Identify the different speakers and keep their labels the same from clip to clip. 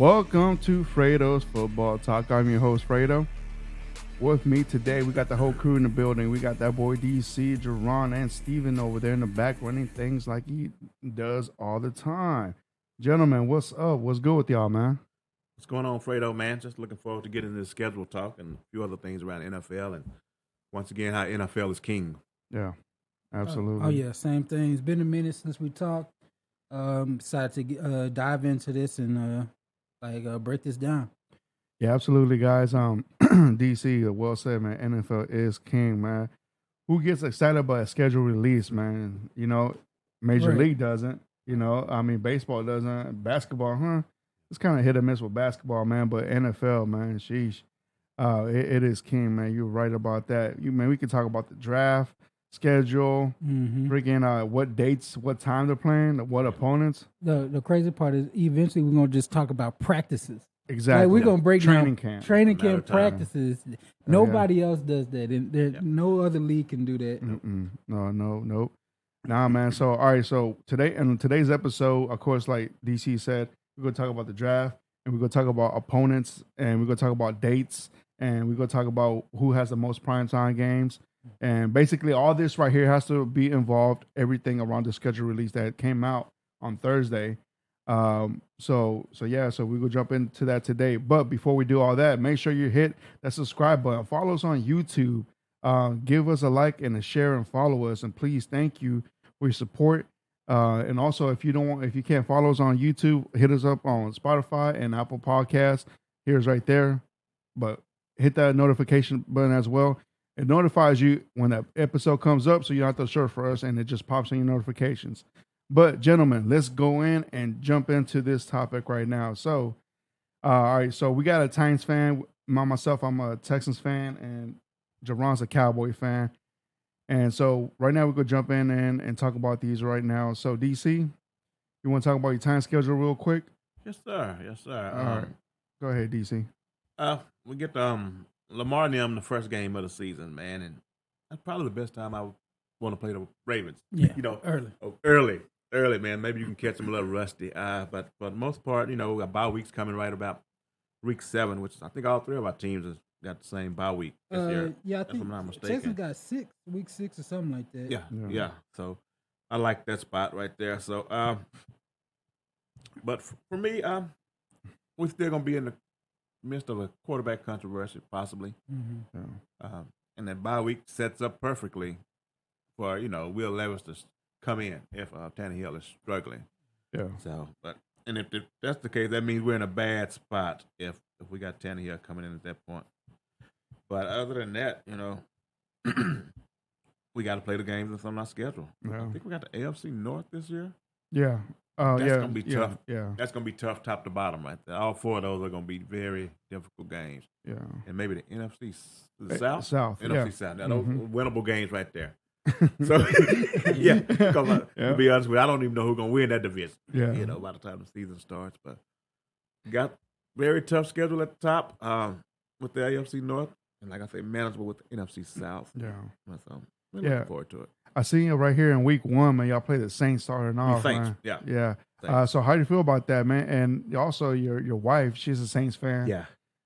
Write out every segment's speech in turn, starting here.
Speaker 1: Welcome to Fredo's Football Talk. I'm your host, Fredo. With me today, we got the whole crew in the building. We got that boy DC, Jerron, and Steven over there in the back running things like he does all the time. Gentlemen, what's up? What's good with y'all, man?
Speaker 2: What's going on, Fredo, man? Just looking forward to getting this schedule talk and a few other things around the NFL. And once again, how NFL is king.
Speaker 1: Yeah, absolutely.
Speaker 3: Oh yeah, same thing. It's been a minute since we talked. Decided to dive into this and break this down.
Speaker 1: Yeah, absolutely, guys. DC, well said, man. NFL is king, man. Who gets excited about a schedule release, man? You know, Major
Speaker 3: Right.
Speaker 1: League doesn't. You know, I mean, baseball doesn't. Basketball, It's kind of hit or miss with basketball, man. But NFL, man, sheesh, it is king, man. You're right about that. We can talk about the draft schedule, freaking what dates, what time they're playing, what opponents.
Speaker 3: The crazy part is eventually we're gonna just talk about practices.
Speaker 1: Exactly.
Speaker 3: Like we're gonna break
Speaker 1: training
Speaker 3: down
Speaker 1: camp.
Speaker 3: training
Speaker 2: Matter
Speaker 3: camp
Speaker 2: of time.
Speaker 3: practices. Nobody else does that, and no other league can do that.
Speaker 1: Nope. Nah, man. So, all right. So today's episode, of course, like DC said, we're gonna talk about the draft, and we're gonna talk about opponents, and we're gonna talk about dates, and we're gonna talk about who has the most primetime games, and basically all this right here has to be involved. Everything around the schedule release that came out on Thursday. So we're gonna jump into that today. But before we do all that, make sure you hit that subscribe button. Follow us on YouTube. Give us a like and a share and follow us. And please, thank you for your support. And also, if you can't follow us on YouTube, hit us up on Spotify and Apple Podcasts. Here's right there. But hit that notification button as well. It notifies you when that episode comes up, so you don't have to search for us, and it just pops in your notifications. But gentlemen, let's go in and jump into this topic right now. So, all right. So we got a Titans fan. Myself, I'm a Texans fan, and Jerron's a Cowboy fan. And so right now we're gonna jump in and talk about these right now. So DC, you want to talk about your time schedule real quick?
Speaker 2: Yes, sir. Yes, sir.
Speaker 1: All right. Go ahead, DC.
Speaker 2: We get Lamar and them the first game of the season, man, and that's probably the best time I want to play the Ravens.
Speaker 3: Yeah,
Speaker 2: You know,
Speaker 3: early.
Speaker 2: early, man. Maybe you can catch them a little rusty. But for the most part, we got bye weeks coming right about week 7, which I think all three of our teams has got the same bye week this year.
Speaker 3: Yeah, I
Speaker 2: if
Speaker 3: think
Speaker 2: I'm not mistaken.
Speaker 3: Texans got week 6 or something like that.
Speaker 2: Yeah. So I like that spot right there. So, but for me, we're still gonna be in the midst of a quarterback controversy, possibly. And that bye week sets up perfectly for Will Levis to come in if Tannehill is struggling.
Speaker 1: Yeah.
Speaker 2: So, and if that's the case, that means we're in a bad spot if we got Tannehill coming in at that point. But other than that, we got to play the games that's on our schedule.
Speaker 1: Yeah.
Speaker 2: I think we got the AFC North this year.
Speaker 1: Yeah.
Speaker 2: That's gonna be tough.
Speaker 1: Yeah.
Speaker 2: That's gonna be tough, top to bottom, right there. All 4 of those are gonna be very difficult games.
Speaker 1: Yeah.
Speaker 2: And maybe the NFC South.
Speaker 1: South.
Speaker 2: NFC South. Now, those are winnable games right there. So, yeah. Because to be honest with you, I don't even know who's gonna win that division.
Speaker 1: Yeah.
Speaker 2: By the time the season starts, but got very tough schedule at the top with the AFC North, and like I say, manageable with the NFC South.
Speaker 1: Yeah.
Speaker 2: So, we're looking forward to it.
Speaker 1: I seen you right here in week 1, man. Y'all play the Saints starting off,
Speaker 2: Saints,
Speaker 1: man.
Speaker 2: yeah.
Speaker 1: Yeah.
Speaker 2: Saints.
Speaker 1: So how do you feel about that, man? And also your wife, she's a Saints fan.
Speaker 2: Yeah.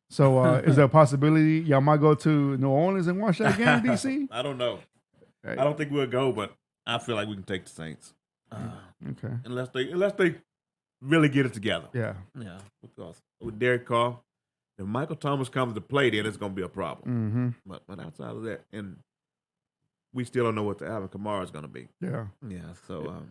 Speaker 1: So is there a possibility y'all might go to New Orleans and watch that game, DC?
Speaker 2: I don't know.
Speaker 1: Right.
Speaker 2: I don't think we'll go, but I feel like we can take the Saints.
Speaker 1: Okay.
Speaker 2: Unless they really get it together.
Speaker 1: Yeah.
Speaker 2: Yeah. Because with Derek Carr, if Michael Thomas comes to play, then it's going to be a problem. But outside of that, and we still don't know what the Alvin Kamara is going to be.
Speaker 1: Yeah.
Speaker 2: Yeah. So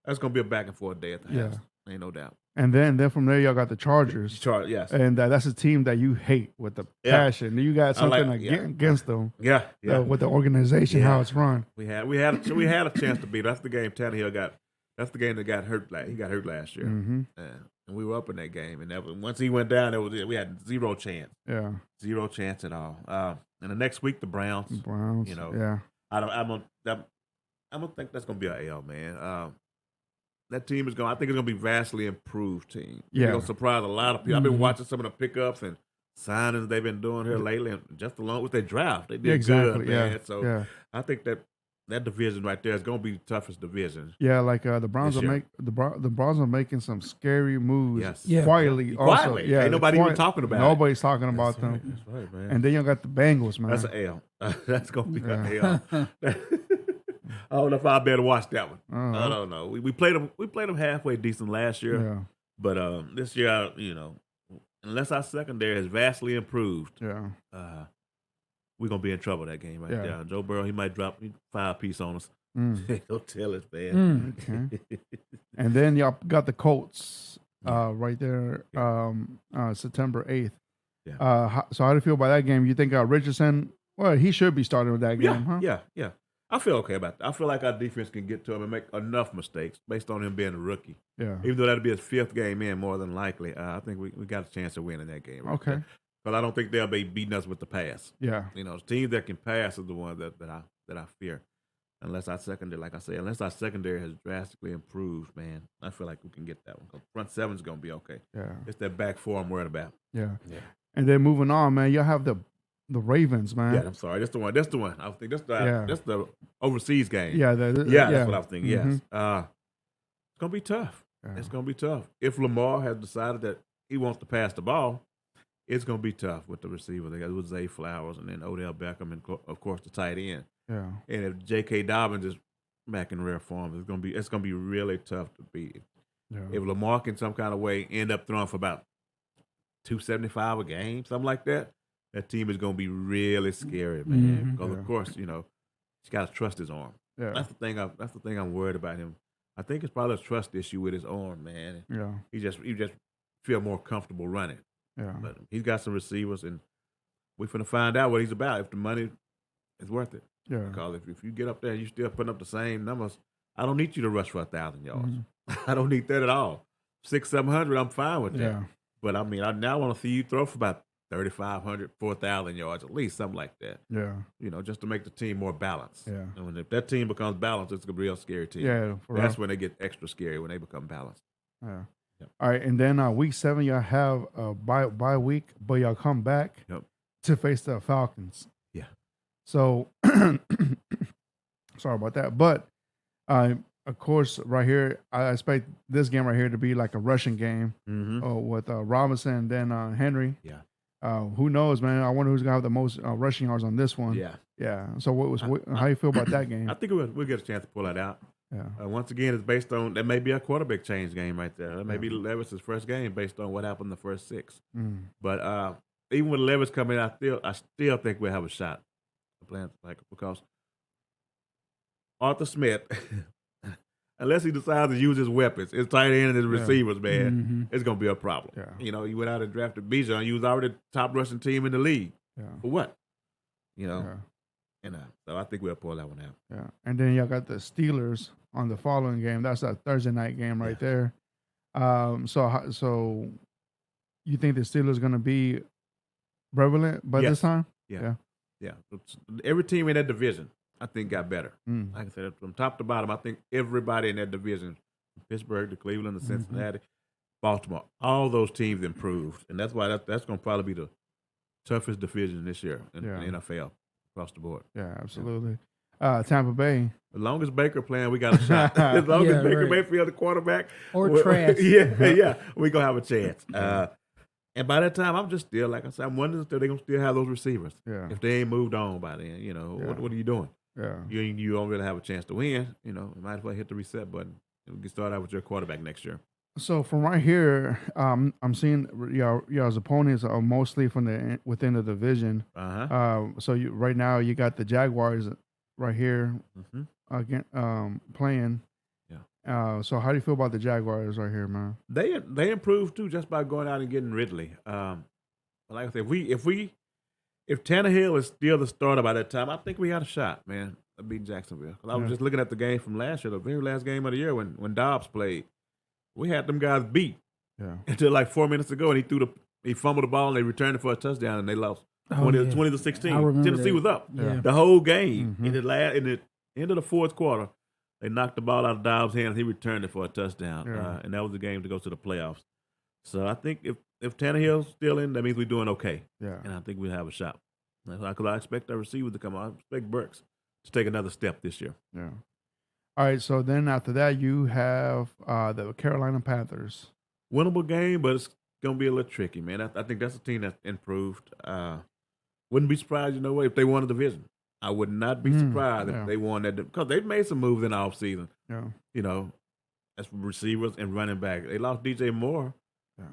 Speaker 2: that's going to be a back and forth day at the house. Ain't no doubt.
Speaker 1: And then from there, y'all got the Chargers.
Speaker 2: Yes.
Speaker 1: And that's a team that you hate with the passion. You got something against them.
Speaker 2: Yeah.
Speaker 1: With the organization, how it's run.
Speaker 2: We had a chance to beat. That's the game Tannehill got. That's the game that got hurt. He got hurt last year, and we were up in that game. And once he went down, we had zero chance.
Speaker 1: Yeah,
Speaker 2: zero chance at all. And the next week, the Browns.
Speaker 1: Yeah.
Speaker 2: I don't think that's gonna be an L, man. That team is I think it's gonna be vastly improved team.
Speaker 1: Yeah,
Speaker 2: it's gonna surprise a lot of people. I've been watching some of the pickups and signings they've been doing here lately, and just along with their draft, they did good, man. So I think that that division right there is going to be the toughest division.
Speaker 1: Yeah, like the Browns
Speaker 2: This
Speaker 1: are
Speaker 2: year.
Speaker 1: the Browns are making some scary moves
Speaker 2: Yes.
Speaker 3: Yeah.
Speaker 1: quietly.
Speaker 2: Yeah.
Speaker 1: Also,
Speaker 2: Quietly.
Speaker 1: yeah,
Speaker 2: Ain't nobody even talking about it.
Speaker 1: Nobody's talking about them.
Speaker 2: Right. That's right, man.
Speaker 1: And then you got the Bengals, man.
Speaker 2: That's an L. That's going to be an
Speaker 3: Yeah.
Speaker 2: L. I don't know if I better watch that one.
Speaker 1: Uh-huh.
Speaker 2: I don't know. We played them. We played them halfway decent last year,
Speaker 1: Yeah,
Speaker 2: but this year, unless our secondary has vastly improved,
Speaker 1: yeah,
Speaker 2: we're gonna be in trouble that game right
Speaker 1: Yeah.
Speaker 2: there. Joe Burrow, he might drop 5-piece on us.
Speaker 1: Mm.
Speaker 2: Don't tell us, man.
Speaker 1: Okay. And then y'all got the Colts right there, September 8th.
Speaker 2: Yeah.
Speaker 1: So how do you feel about that game? You think Richardson? Well, he should be starting with that game,
Speaker 2: Yeah,
Speaker 1: huh?
Speaker 2: yeah. I feel okay about that. I feel like our defense can get to him and make enough mistakes based on him being a rookie.
Speaker 1: Yeah.
Speaker 2: Even though that'll be his 5th game in, more than likely, I think we got a chance of winning that game. Right
Speaker 1: Okay.
Speaker 2: Because I don't think they'll be beating us with the pass.
Speaker 1: Yeah.
Speaker 2: Teams that can pass are the ones that I fear. Unless our secondary, like I said, has drastically improved, man, I feel like we can get that one. 'Cause front seven's gonna be okay.
Speaker 1: Yeah.
Speaker 2: It's that back four I'm worried about.
Speaker 1: Yeah.
Speaker 2: Yeah.
Speaker 1: And then moving on, man, you have the Ravens, man.
Speaker 2: Yeah, I'm sorry. That's the one. I think that's the overseas game.
Speaker 1: Yeah.
Speaker 2: That's what I was thinking.
Speaker 1: Mhm.
Speaker 2: Yes. It's gonna be tough.
Speaker 1: Yeah.
Speaker 2: It's gonna be tough. If Lamar has decided that he wants to pass the ball, it's gonna be tough with the receiver. They got with Zay Flowers and then Odell Beckham and of course the tight end.
Speaker 1: Yeah.
Speaker 2: And if J.K. Dobbins is back in rare form, it's gonna be really tough to beat.
Speaker 1: Yeah.
Speaker 2: If Lamar can some kind of way end up throwing for about 275 a game, something like that, that team is gonna be really scary, man.
Speaker 3: Mhm.
Speaker 2: Because of course, he's got to trust his arm.
Speaker 1: Yeah.
Speaker 2: That's the thing I'm worried about him. I think it's probably a trust issue with his arm, man.
Speaker 1: Yeah.
Speaker 2: He just feel more comfortable running.
Speaker 1: Yeah.
Speaker 2: But he's got some receivers, and we're finna find out what he's about if the money is worth it.
Speaker 1: Yeah.
Speaker 2: Because if you get up there and you still putting up the same numbers, I don't need you to rush for 1,000 yards.
Speaker 1: Mhm.
Speaker 2: I don't need that at all. 600-700, I'm fine with that.
Speaker 1: Yeah.
Speaker 2: But I mean, I now want to see you throw for about 3,500, 4,000 yards, at least something like that.
Speaker 1: Yeah.
Speaker 2: Just to make the team more balanced.
Speaker 1: Yeah.
Speaker 2: And if that team becomes balanced, it's a real scary team.
Speaker 1: Yeah. For
Speaker 2: That's
Speaker 1: real.
Speaker 2: when they get extra scary, when they become balanced.
Speaker 1: Yeah.
Speaker 2: Yep.
Speaker 1: All right, and then week 7, y'all have a bye week, but y'all come back
Speaker 2: Yep.
Speaker 1: to face the Falcons.
Speaker 2: Yeah.
Speaker 1: So, sorry about that, but of course, right here, I expect this game right here to be like a rushing game
Speaker 2: Mm-hmm.
Speaker 1: with Robinson and then Henry.
Speaker 2: Yeah.
Speaker 1: Who knows, man? I wonder who's gonna have the most rushing yards on this one.
Speaker 2: Yeah.
Speaker 1: Yeah. So, how you feel about that game?
Speaker 2: I think we'll get a chance to pull that out.
Speaker 1: Yeah.
Speaker 2: Once again, it's based on that may be a quarterback change game right there. That may be Levis's first game based on what happened in the first 6.
Speaker 1: Mm.
Speaker 2: But even with Levis coming out, I still think we'll have a shot. Because Arthur Smith, unless he decides to use his weapons, his tight end and his receivers, man, it's gonna be a problem.
Speaker 1: Yeah.
Speaker 2: You went out and drafted Bijan. You was already the top rushing team in the league.
Speaker 1: Yeah.
Speaker 2: For what?
Speaker 1: Yeah.
Speaker 2: So I think we'll pull that one out.
Speaker 1: Yeah. And then y'all got the Steelers on the following game. That's a Thursday night game right there. So you think the Steelers going to be prevalent by this time?
Speaker 2: Yeah. Every team in that division, I think, got better. Like I said, from top to bottom, I think everybody in that division, Pittsburgh to Cleveland to Cincinnati, Baltimore, all those teams improved. And that's why that's going to probably be the toughest division this year in the NFL across the board.
Speaker 1: Yeah, absolutely. Tampa Bay.
Speaker 2: As long as Baker playing, we got a shot. As long as Baker Mayfield the quarterback.
Speaker 3: Or trash.
Speaker 2: Yeah, we're going to have a chance. And by that time, I'm just still, like I said, I'm wondering if they're going to still have those receivers.
Speaker 1: Yeah.
Speaker 2: If they ain't moved on by then, what are you doing?
Speaker 1: Yeah.
Speaker 2: You don't really have a chance to win. You might as well hit the reset button and get started out with your quarterback next year.
Speaker 1: So from right here, I'm seeing y'all's opponents are mostly from within the division. So right now you got the Jaguars right here again playing. Yeah. So how do you feel about the Jaguars right here, man?
Speaker 2: They improved too just by going out and getting Ridley. Like I said, if Tannehill is still the starter by that time, I think we got a shot, man, to beat Jacksonville. 'Cause I was just looking at the game from last year, the very last game of the year when Dobbs played. We had them guys beat until like 4 minutes ago, and he fumbled the ball and they returned it for a touchdown and they lost 20-16. Tennessee was up the whole game. In the end of the fourth quarter, they knocked the ball out of Dobbs' hand and he returned it for a touchdown, and that was the game to go to the playoffs. So I think if Tannehill's still in, that means we're doing okay.
Speaker 1: Yeah,
Speaker 2: and I think we'll have a shot. Because I expect our receivers to come out. I expect Burks to take another step this year.
Speaker 1: Yeah. All right. So then after that, you have the Carolina Panthers.
Speaker 2: Winnable game, but it's gonna be a little tricky, man. I think that's a team that's improved. Wouldn't be surprised, if they won a division. I would not be surprised if they won that, because they've made some moves in the offseason.
Speaker 1: Yeah.
Speaker 2: As receivers and running back. They lost DJ Moore,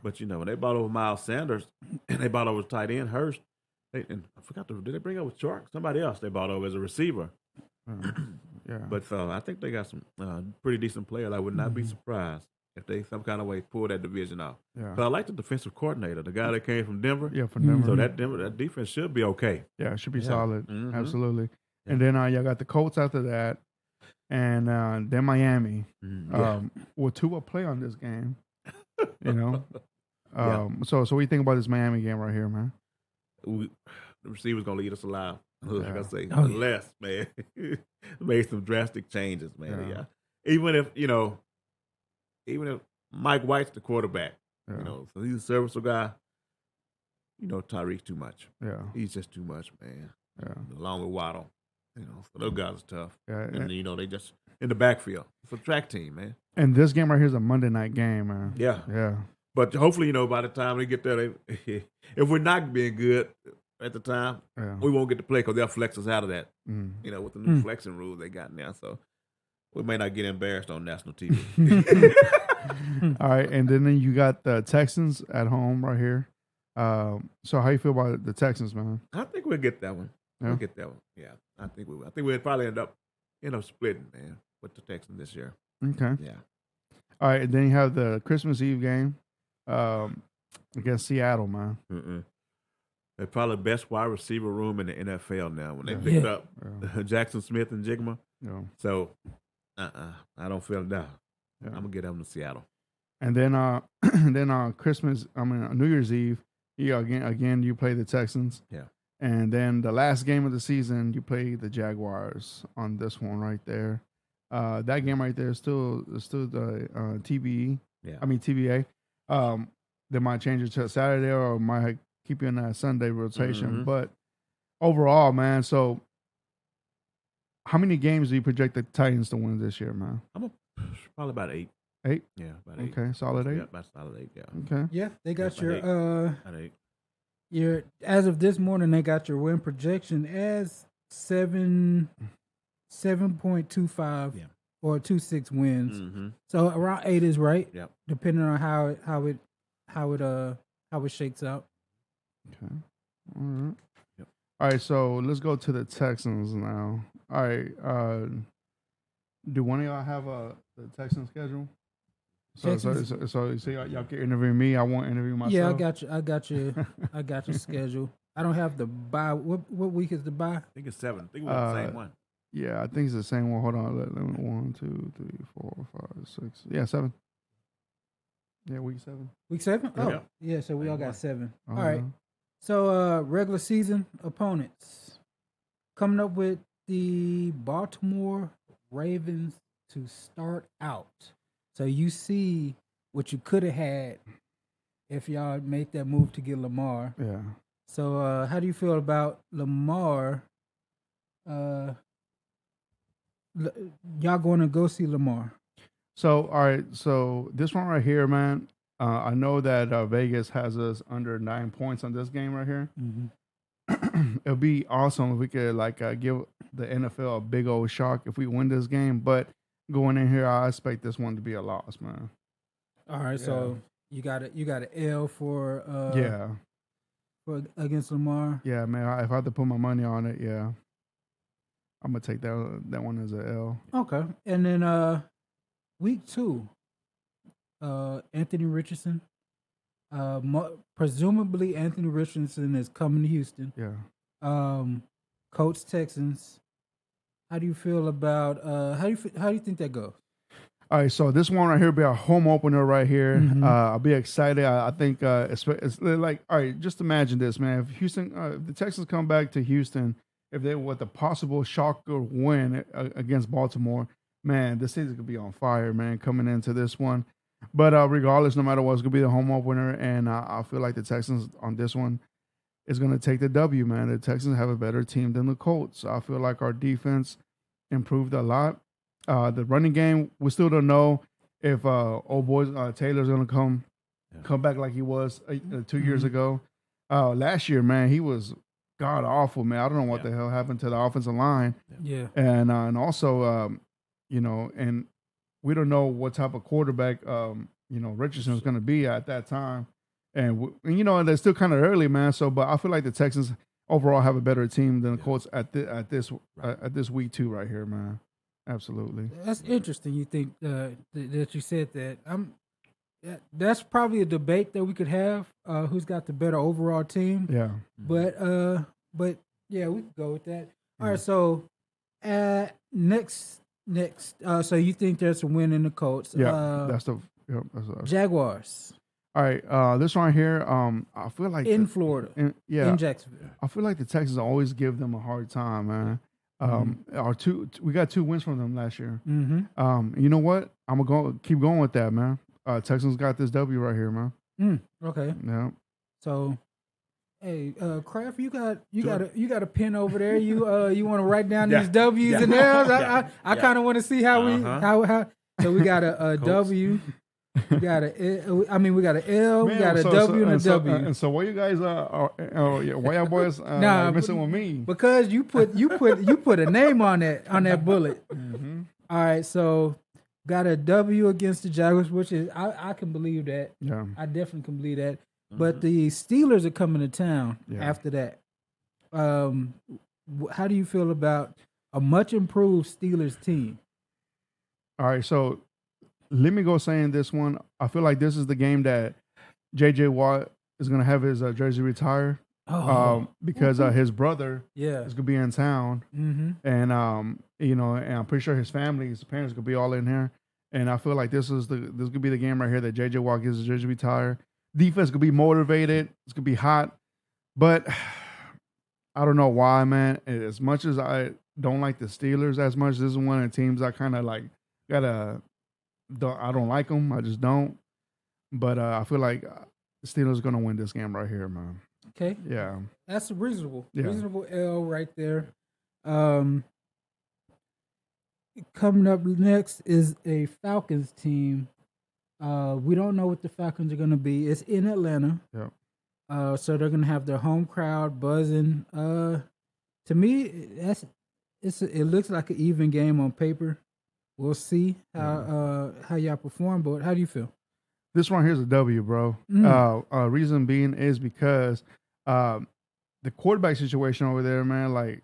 Speaker 2: but when they bought over Miles Sanders and they bought over tight end Hurst, and I forgot did they bring over Shark? Somebody else they bought over as a receiver.
Speaker 1: Yeah.
Speaker 2: But I think they got some pretty decent players. I would not be surprised if they some kind of way pull that division off.
Speaker 1: Yeah.
Speaker 2: So I like the defensive coordinator, the guy that came from Denver.
Speaker 1: Yeah, from Denver.
Speaker 2: So that defense should be okay.
Speaker 1: Yeah, it should be solid.
Speaker 2: Mhm.
Speaker 1: Absolutely. And then y'all got the Colts after that, and then Miami. Will Tua play on this game? So what do you think about this Miami game right here, man?
Speaker 2: The receiver's gonna lead us alive. Like I say,
Speaker 3: Oh, yeah.
Speaker 2: unless man made some drastic changes, man. Yeah. Even if Mike White's the quarterback, so he's a serviceable guy. Tyreek's too much.
Speaker 1: Yeah.
Speaker 2: He's just too much, man.
Speaker 1: Yeah.
Speaker 2: Along with Waddle, so those guys are tough.
Speaker 1: Yeah.
Speaker 2: And they just in the backfield. It's a track team, man.
Speaker 1: And this game right here is a Monday night game, man.
Speaker 2: Yeah.
Speaker 1: Yeah.
Speaker 2: But hopefully, by the time they get there, if we're not being good at the time, we won't get to play because they'll flex us out of that. With the new flexing rules they got now, so we may not get embarrassed on national TV.
Speaker 1: All right, and then you got the Texans at home right here. So how you feel about the Texans, man?
Speaker 2: I think we'll get that one. We'll get that one. Yeah, I think we will. I think we'll probably end up splitting, man, with the Texans this year.
Speaker 1: Okay.
Speaker 2: Yeah.
Speaker 1: All right, and then you have the Christmas Eve game against Seattle, man.
Speaker 2: They're probably the best wide receiver room in the NFL now when they picked up Jackson Smith and Jigma.
Speaker 1: Yeah.
Speaker 2: So, I don't feel that. I'm gonna get them to Seattle.
Speaker 1: And then, New Year's Eve, again, you play the Texans.
Speaker 2: Yeah.
Speaker 1: And then the last game of the season, you play the Jaguars on this one right there. That game right there is still the TBE.
Speaker 2: Yeah.
Speaker 1: I mean TBA. They might change it to a Saturday or might keep you in that Sunday rotation. But overall, man, so how many games do you project the Titans to win this year, man?
Speaker 2: Probably about 8.
Speaker 1: 8?
Speaker 2: Yeah, about 8.
Speaker 1: Okay, solid 8?
Speaker 2: Yeah, about solid 8, yeah.
Speaker 1: Okay.
Speaker 3: Yeah, they got
Speaker 2: About
Speaker 3: your as of this morning, they got your win projection as 7.25 or 2.6 wins. So around 8 is right.
Speaker 2: Yep.
Speaker 3: Depending on how it shakes out.
Speaker 1: Okay. All right. All right, so let's go to the Texans now. All right. Do one of y'all have the Texans schedule? So y'all can interview me. I won't interview myself.
Speaker 3: Yeah, I got you. I got your schedule. I don't have the bye. What week is the bye?
Speaker 2: I think it's 7. I think we're the same one.
Speaker 1: Yeah, I think it's the same one. Hold on. 1, 2, 3, 4, 5, 6. Yeah, 7. Yeah, week 7.
Speaker 3: Week 7?
Speaker 2: Yeah.
Speaker 3: Oh, yeah. So we all got 7.
Speaker 1: Oh,
Speaker 3: all right. So regular season opponents coming up with the Baltimore Ravens to start out. So you see what you could have had if y'all made that move to get Lamar.
Speaker 1: Yeah.
Speaker 3: So how do you feel about Lamar? Y'all going to go see Lamar?
Speaker 1: So, all right. So this one right here, man, I know that Vegas has us under 9 points on this game right here. It would be awesome if we could give the NFL a big old shock if we win this game. But going in here, I expect this one to be a loss, man.
Speaker 3: All right. Yeah. So you got an L for for against Lamar.
Speaker 1: Yeah, man. If I had to put my money on it, yeah, I'm gonna take that one as an L.
Speaker 3: Okay. And then week 2, Anthony Richardson. Presumably Anthony Richardson is coming to Houston.
Speaker 1: Yeah.
Speaker 3: Coach Texans. How do you feel about how do you think that goes?
Speaker 1: All right, so this one right here will be a home opener right here. I'll be excited. I think it's like, all right, just imagine this, man. If Houston, if the Texans come back to Houston, if they with a possible shocker win against Baltimore, man, this season could be on fire, man, coming into this one. But regardless, no matter what, it's going to be the home opener, and I feel like the Texans on this one, is going to take the W, man. The Texans have a better team than the Colts. I feel like our defense improved a lot. The running game, we still don't know if old boy Taylor's going to come back like he was 2 years ago. Last year, man, he was god awful, man. I don't know what the hell happened to the offensive line.
Speaker 3: Yeah.
Speaker 1: And also, and we don't know what type of quarterback, Richardson is going to be at that time. And they're still kind of early, man. So, but I feel like the Texans overall have a better team than the Colts at this week 2 right here, man. Absolutely.
Speaker 3: That's interesting. You think that you said that. That's probably a debate that we could have. Who's got the better overall team?
Speaker 1: Yeah.
Speaker 3: But yeah, we could go with that. All right. So next. So you think there's a win in the Colts?
Speaker 1: Yeah. That's
Speaker 3: Jaguars.
Speaker 1: All right, this one here, I feel like
Speaker 3: in Florida, in Jacksonville.
Speaker 1: I feel like the Texans always give them a hard time, man. We got 2 wins from them last year.
Speaker 3: Mm-hmm.
Speaker 1: You know what? I'm gonna keep going with that, man. Texans got this W right here, man.
Speaker 3: Okay.
Speaker 1: Yeah.
Speaker 3: So, hey, Kraft, you got a pen over there. You want to write down these W's and L's? I kind of want to see how we how. So we got a W. We got a L, we got an L, we got a W and a W.
Speaker 1: And so why you guys why y'all boys messing with me?
Speaker 3: Because you put a name on that bullet.
Speaker 1: Mm-hmm.
Speaker 3: All right, so got a W against the Jaguars, which is I can believe that.
Speaker 1: Yeah,
Speaker 3: I definitely can believe that. But the Steelers are coming to town after that. How do you feel about a much improved Steelers team?
Speaker 1: All right, so let me go saying this one. I feel like this is the game that J.J. Watt is going to have his jersey retire because his brother is going to be in town.
Speaker 3: Mm-hmm.
Speaker 1: And, and I'm pretty sure his parents going to be all in here. And I feel like this going to be the game right here that J.J. Watt gets his jersey retire. Defense going to be motivated. It's going to be hot. But I don't know why, man. As much as I don't like the Steelers as much, this is one of the teams I kind of like I don't like them. I just don't. But I feel like the Steelers are going to win this game right here, man.
Speaker 3: Okay.
Speaker 1: Yeah.
Speaker 3: That's reasonable.
Speaker 1: Yeah.
Speaker 3: Reasonable L right there. Coming up next is a Falcons team. We don't know what the Falcons are going to be. It's in Atlanta.
Speaker 1: Yeah.
Speaker 3: So they're going to have their home crowd buzzing. To me, it looks like an even game on paper. We'll see how y'all perform, but how do you feel?
Speaker 1: This one here's a W, bro. Reason being is because the quarterback situation over there, man.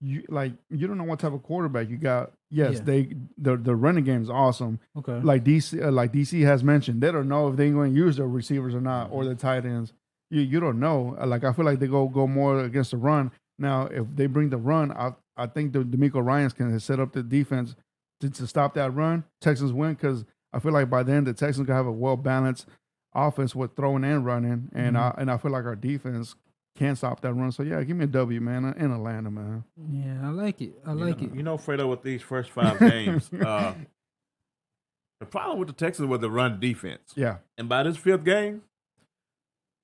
Speaker 1: You don't know what type of quarterback you got. Yes, the running game is awesome.
Speaker 3: Okay,
Speaker 1: like DC has mentioned, they don't know if they're going to use their receivers or not, or the tight ends. You don't know. I feel like they go more against the run. Now, if they bring the run, I think the D'Amico Ryans can set up the defense to stop that run. Texans win because I feel like by then the Texans gonna have a well balanced offense with throwing and running, and I feel like our defense can't stop that run. So yeah, give me a W, man, in Atlanta, man.
Speaker 3: Yeah, I like it. I like it.
Speaker 2: You know, Fredo, with these first 5 games, the problem with the Texans was the run defense.
Speaker 1: Yeah,
Speaker 2: and by this 5th game,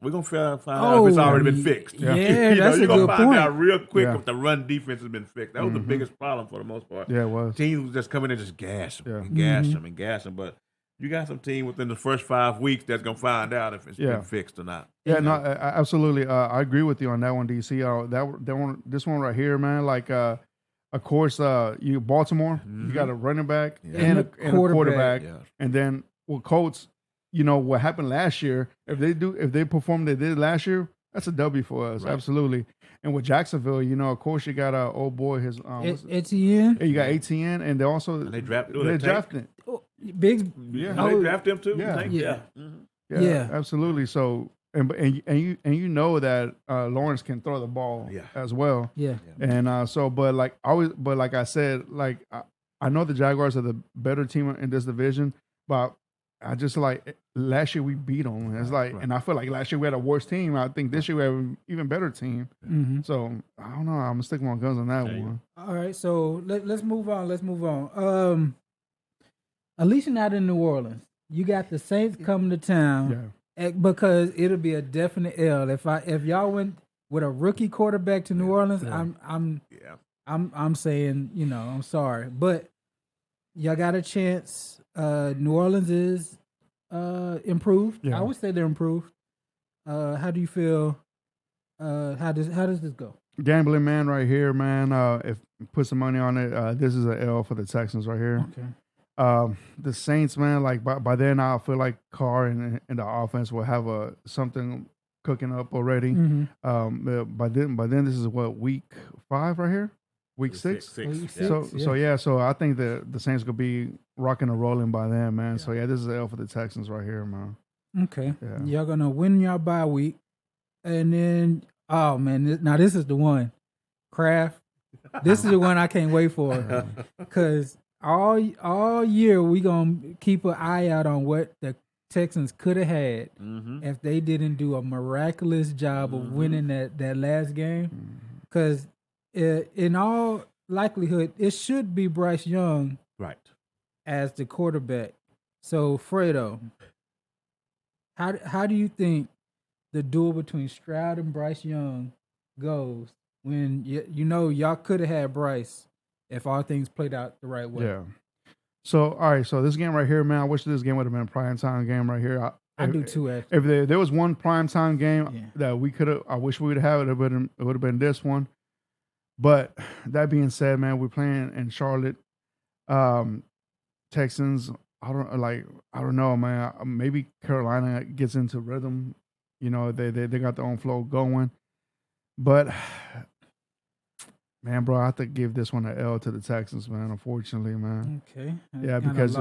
Speaker 2: we're going to find out if it's already been fixed.
Speaker 3: Yeah, that's a good point.
Speaker 2: You're going to find out real quick if the run defense has been fixed. That was the biggest problem for the most part.
Speaker 1: Yeah, it was.
Speaker 2: Teams would just come in and just gas them and gas them. But you got some team within the first 5 weeks that's going to find out if it's been fixed or not.
Speaker 1: Yeah, no, absolutely. I agree with you on that one, DC. This one right here, man, of course, you Baltimore, you got a running back and a quarterback.
Speaker 2: Yeah.
Speaker 1: And then with Colts, what happened last year, if they perform they did last year, that's a W for us. Right. Absolutely. And with Jacksonville, of course you got old boy his
Speaker 3: Etienne.
Speaker 1: You got Etienne, and they also
Speaker 2: they drafted
Speaker 3: big.
Speaker 2: Yeah, they drafted him too.
Speaker 1: Yeah, absolutely. So and you know that Lawrence can throw the ball as well.
Speaker 3: Yeah.
Speaker 1: And but like I said, I know the Jaguars are the better team in this division, but I just last year we beat them. It's and I feel like last year we had a worse team. I think this year we have an even better team.
Speaker 3: Mm-hmm.
Speaker 1: So I don't know. I'm gonna stick my guns on that one.
Speaker 3: All right, so let's move on. At least you're not in New Orleans. You got the Saints coming to town.
Speaker 1: Yeah.
Speaker 3: Because it'll be a definite L if y'all went with a rookie quarterback to New Orleans.
Speaker 2: Yeah.
Speaker 3: I'm saying, I'm sorry, but y'all got a chance. New Orleans is improved.
Speaker 1: Yeah.
Speaker 3: I would say they're improved. How do you feel? How does this go?
Speaker 1: Gambling man right here, man. If put some money on it, this is an L for the Texans right here.
Speaker 3: Okay.
Speaker 1: The Saints, man, like by then I feel like Carr and the offense will have something cooking up already.
Speaker 3: Mm-hmm.
Speaker 1: By then this is what, week 5 right here, week 6.
Speaker 3: Week
Speaker 1: So
Speaker 3: six,
Speaker 1: so I think the Saints could be rocking and rolling by then, man.
Speaker 2: Yeah.
Speaker 1: So yeah, this is an L for the Texans right here, man.
Speaker 3: Okay.
Speaker 1: Yeah.
Speaker 3: Y'all gonna win your bye week, and then now this is the one, Kraft. This is the one I can't wait for, because all year we gonna keep an eye out on what the Texans could have had if they didn't do a miraculous job of winning that last game. Because in all likelihood, it should be Bryce Young
Speaker 2: Right.
Speaker 3: as the quarterback. So Fredo, how do you think the duel between Stroud and Bryce Young goes when y'all could have had Bryce if all things played out the right way?
Speaker 1: Yeah. So all right, so this game right here, man. I wish this game would have been a prime time game right here.
Speaker 3: I do too. Actually,
Speaker 1: If there was one prime time game that we could have, I wish we would have it. It would have been this one. But that being said, man, we're playing in Charlotte. Texans. I don't know, man. Maybe Carolina gets into rhythm. They got their own flow going. But man, bro, I have to give this one an L to the Texans, man. Unfortunately, man.
Speaker 3: okay.
Speaker 1: Yeah, because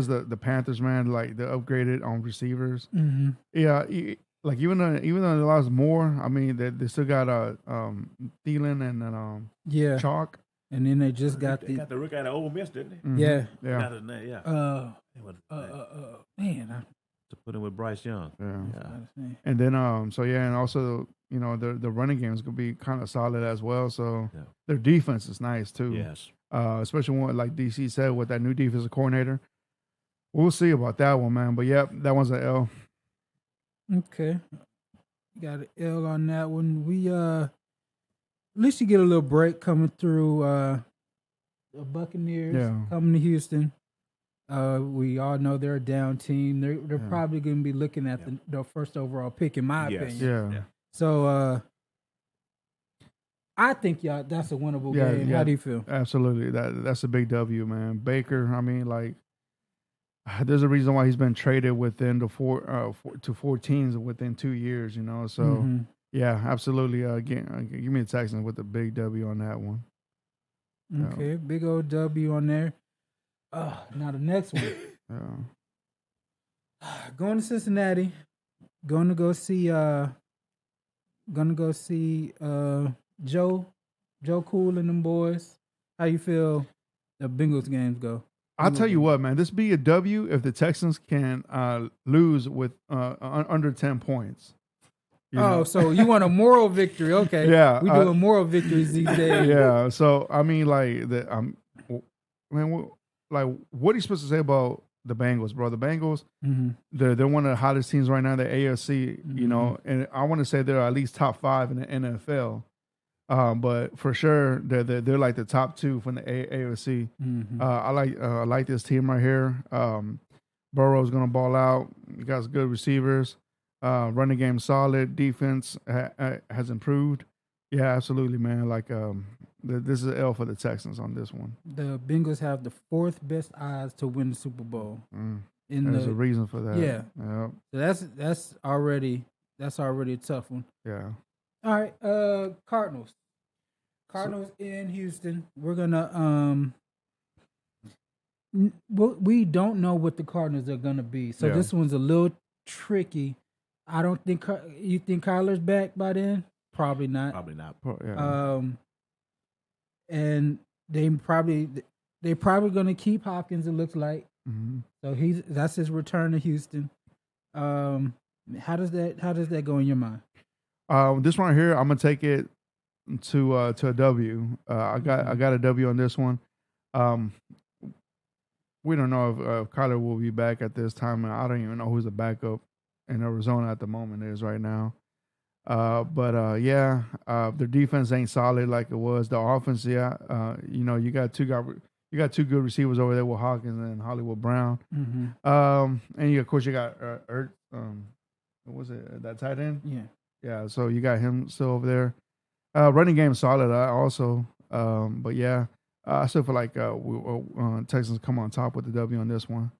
Speaker 1: the Panthers, man, like they upgraded on receivers.
Speaker 3: Mm-hmm.
Speaker 1: Yeah, like even though they lost more, I mean they still got Thielen and Chalk.
Speaker 3: And then they just got
Speaker 2: the rookie out of Ole Miss, didn't they?
Speaker 1: Mm-hmm.
Speaker 3: Yeah.
Speaker 2: Yeah.
Speaker 3: Man,
Speaker 2: To put him with Bryce Young.
Speaker 1: Yeah. And then and also the running game is gonna be kind of solid as well. So their defense is nice too.
Speaker 2: Yes.
Speaker 1: Especially when, like DC said, with that new defensive coordinator. We'll see about that one, man. But that one's an L.
Speaker 3: Okay. Got an L on that one. We at least you get a little break coming through the Buccaneers coming to Houston. We all know they're a down team. They're probably going to be looking at the first overall pick, in my opinion.
Speaker 1: Yeah.
Speaker 3: So I think that's a winnable game. How do you feel?
Speaker 1: Absolutely. That's a big W, man. Baker, I mean, like, there's a reason why he's been traded within the 4 teams within 2 years, So yeah, absolutely. Give me the Texans with a big W on that one.
Speaker 3: Okay, big old W on there. Now the next one. Going to Cincinnati. Going to go see Joe Cool and them boys. How you feel the Bengals games go?
Speaker 1: I'll tell you what, man. This be a W if the Texans can lose with under 10 points.
Speaker 3: So you want a moral victory? Okay.
Speaker 1: Yeah,
Speaker 3: we doing moral victories these days.
Speaker 1: Yeah. So I mean, like man, like what are you supposed to say about the Bengals, bro? The Bengals, they're one of the hottest teams right now. The AFC, and I want to say they're at least top 5 in the NFL. But for sure, they're like the top 2 from the AFC. I like this team right here. Burrow's gonna ball out. You got good receivers. Running game solid. Defense has improved. Yeah, absolutely, man. Like this is an L for the Texans on this one.
Speaker 3: The Bengals have the 4th best odds to win the Super Bowl.
Speaker 1: There's a reason for that.
Speaker 3: Yeah.
Speaker 1: Yep.
Speaker 3: So that's already a tough one.
Speaker 1: Yeah.
Speaker 3: All right. Cardinals in Houston. We're gonna we don't know what the Cardinals are gonna be. So this one's a little tricky. I don't think you think Kyler's back by then. Probably not. And they're probably gonna keep Hopkins. It looks like. So that's his return to Houston. How does that go in your mind?
Speaker 1: This one right here, I'm gonna take it to a W. I got a W on this one. We don't know if Kyler will be back at this time, and I don't even know who's the backup in Arizona at the moment is right now. Their defense ain't solid like it was. The offense, you got two good receivers over there with Hawkins and Hollywood Brown. And of course you got what was it, that tight end? Yeah. So you got him still over there. Running game solid also. I still feel like Texans come on top with the W on this one.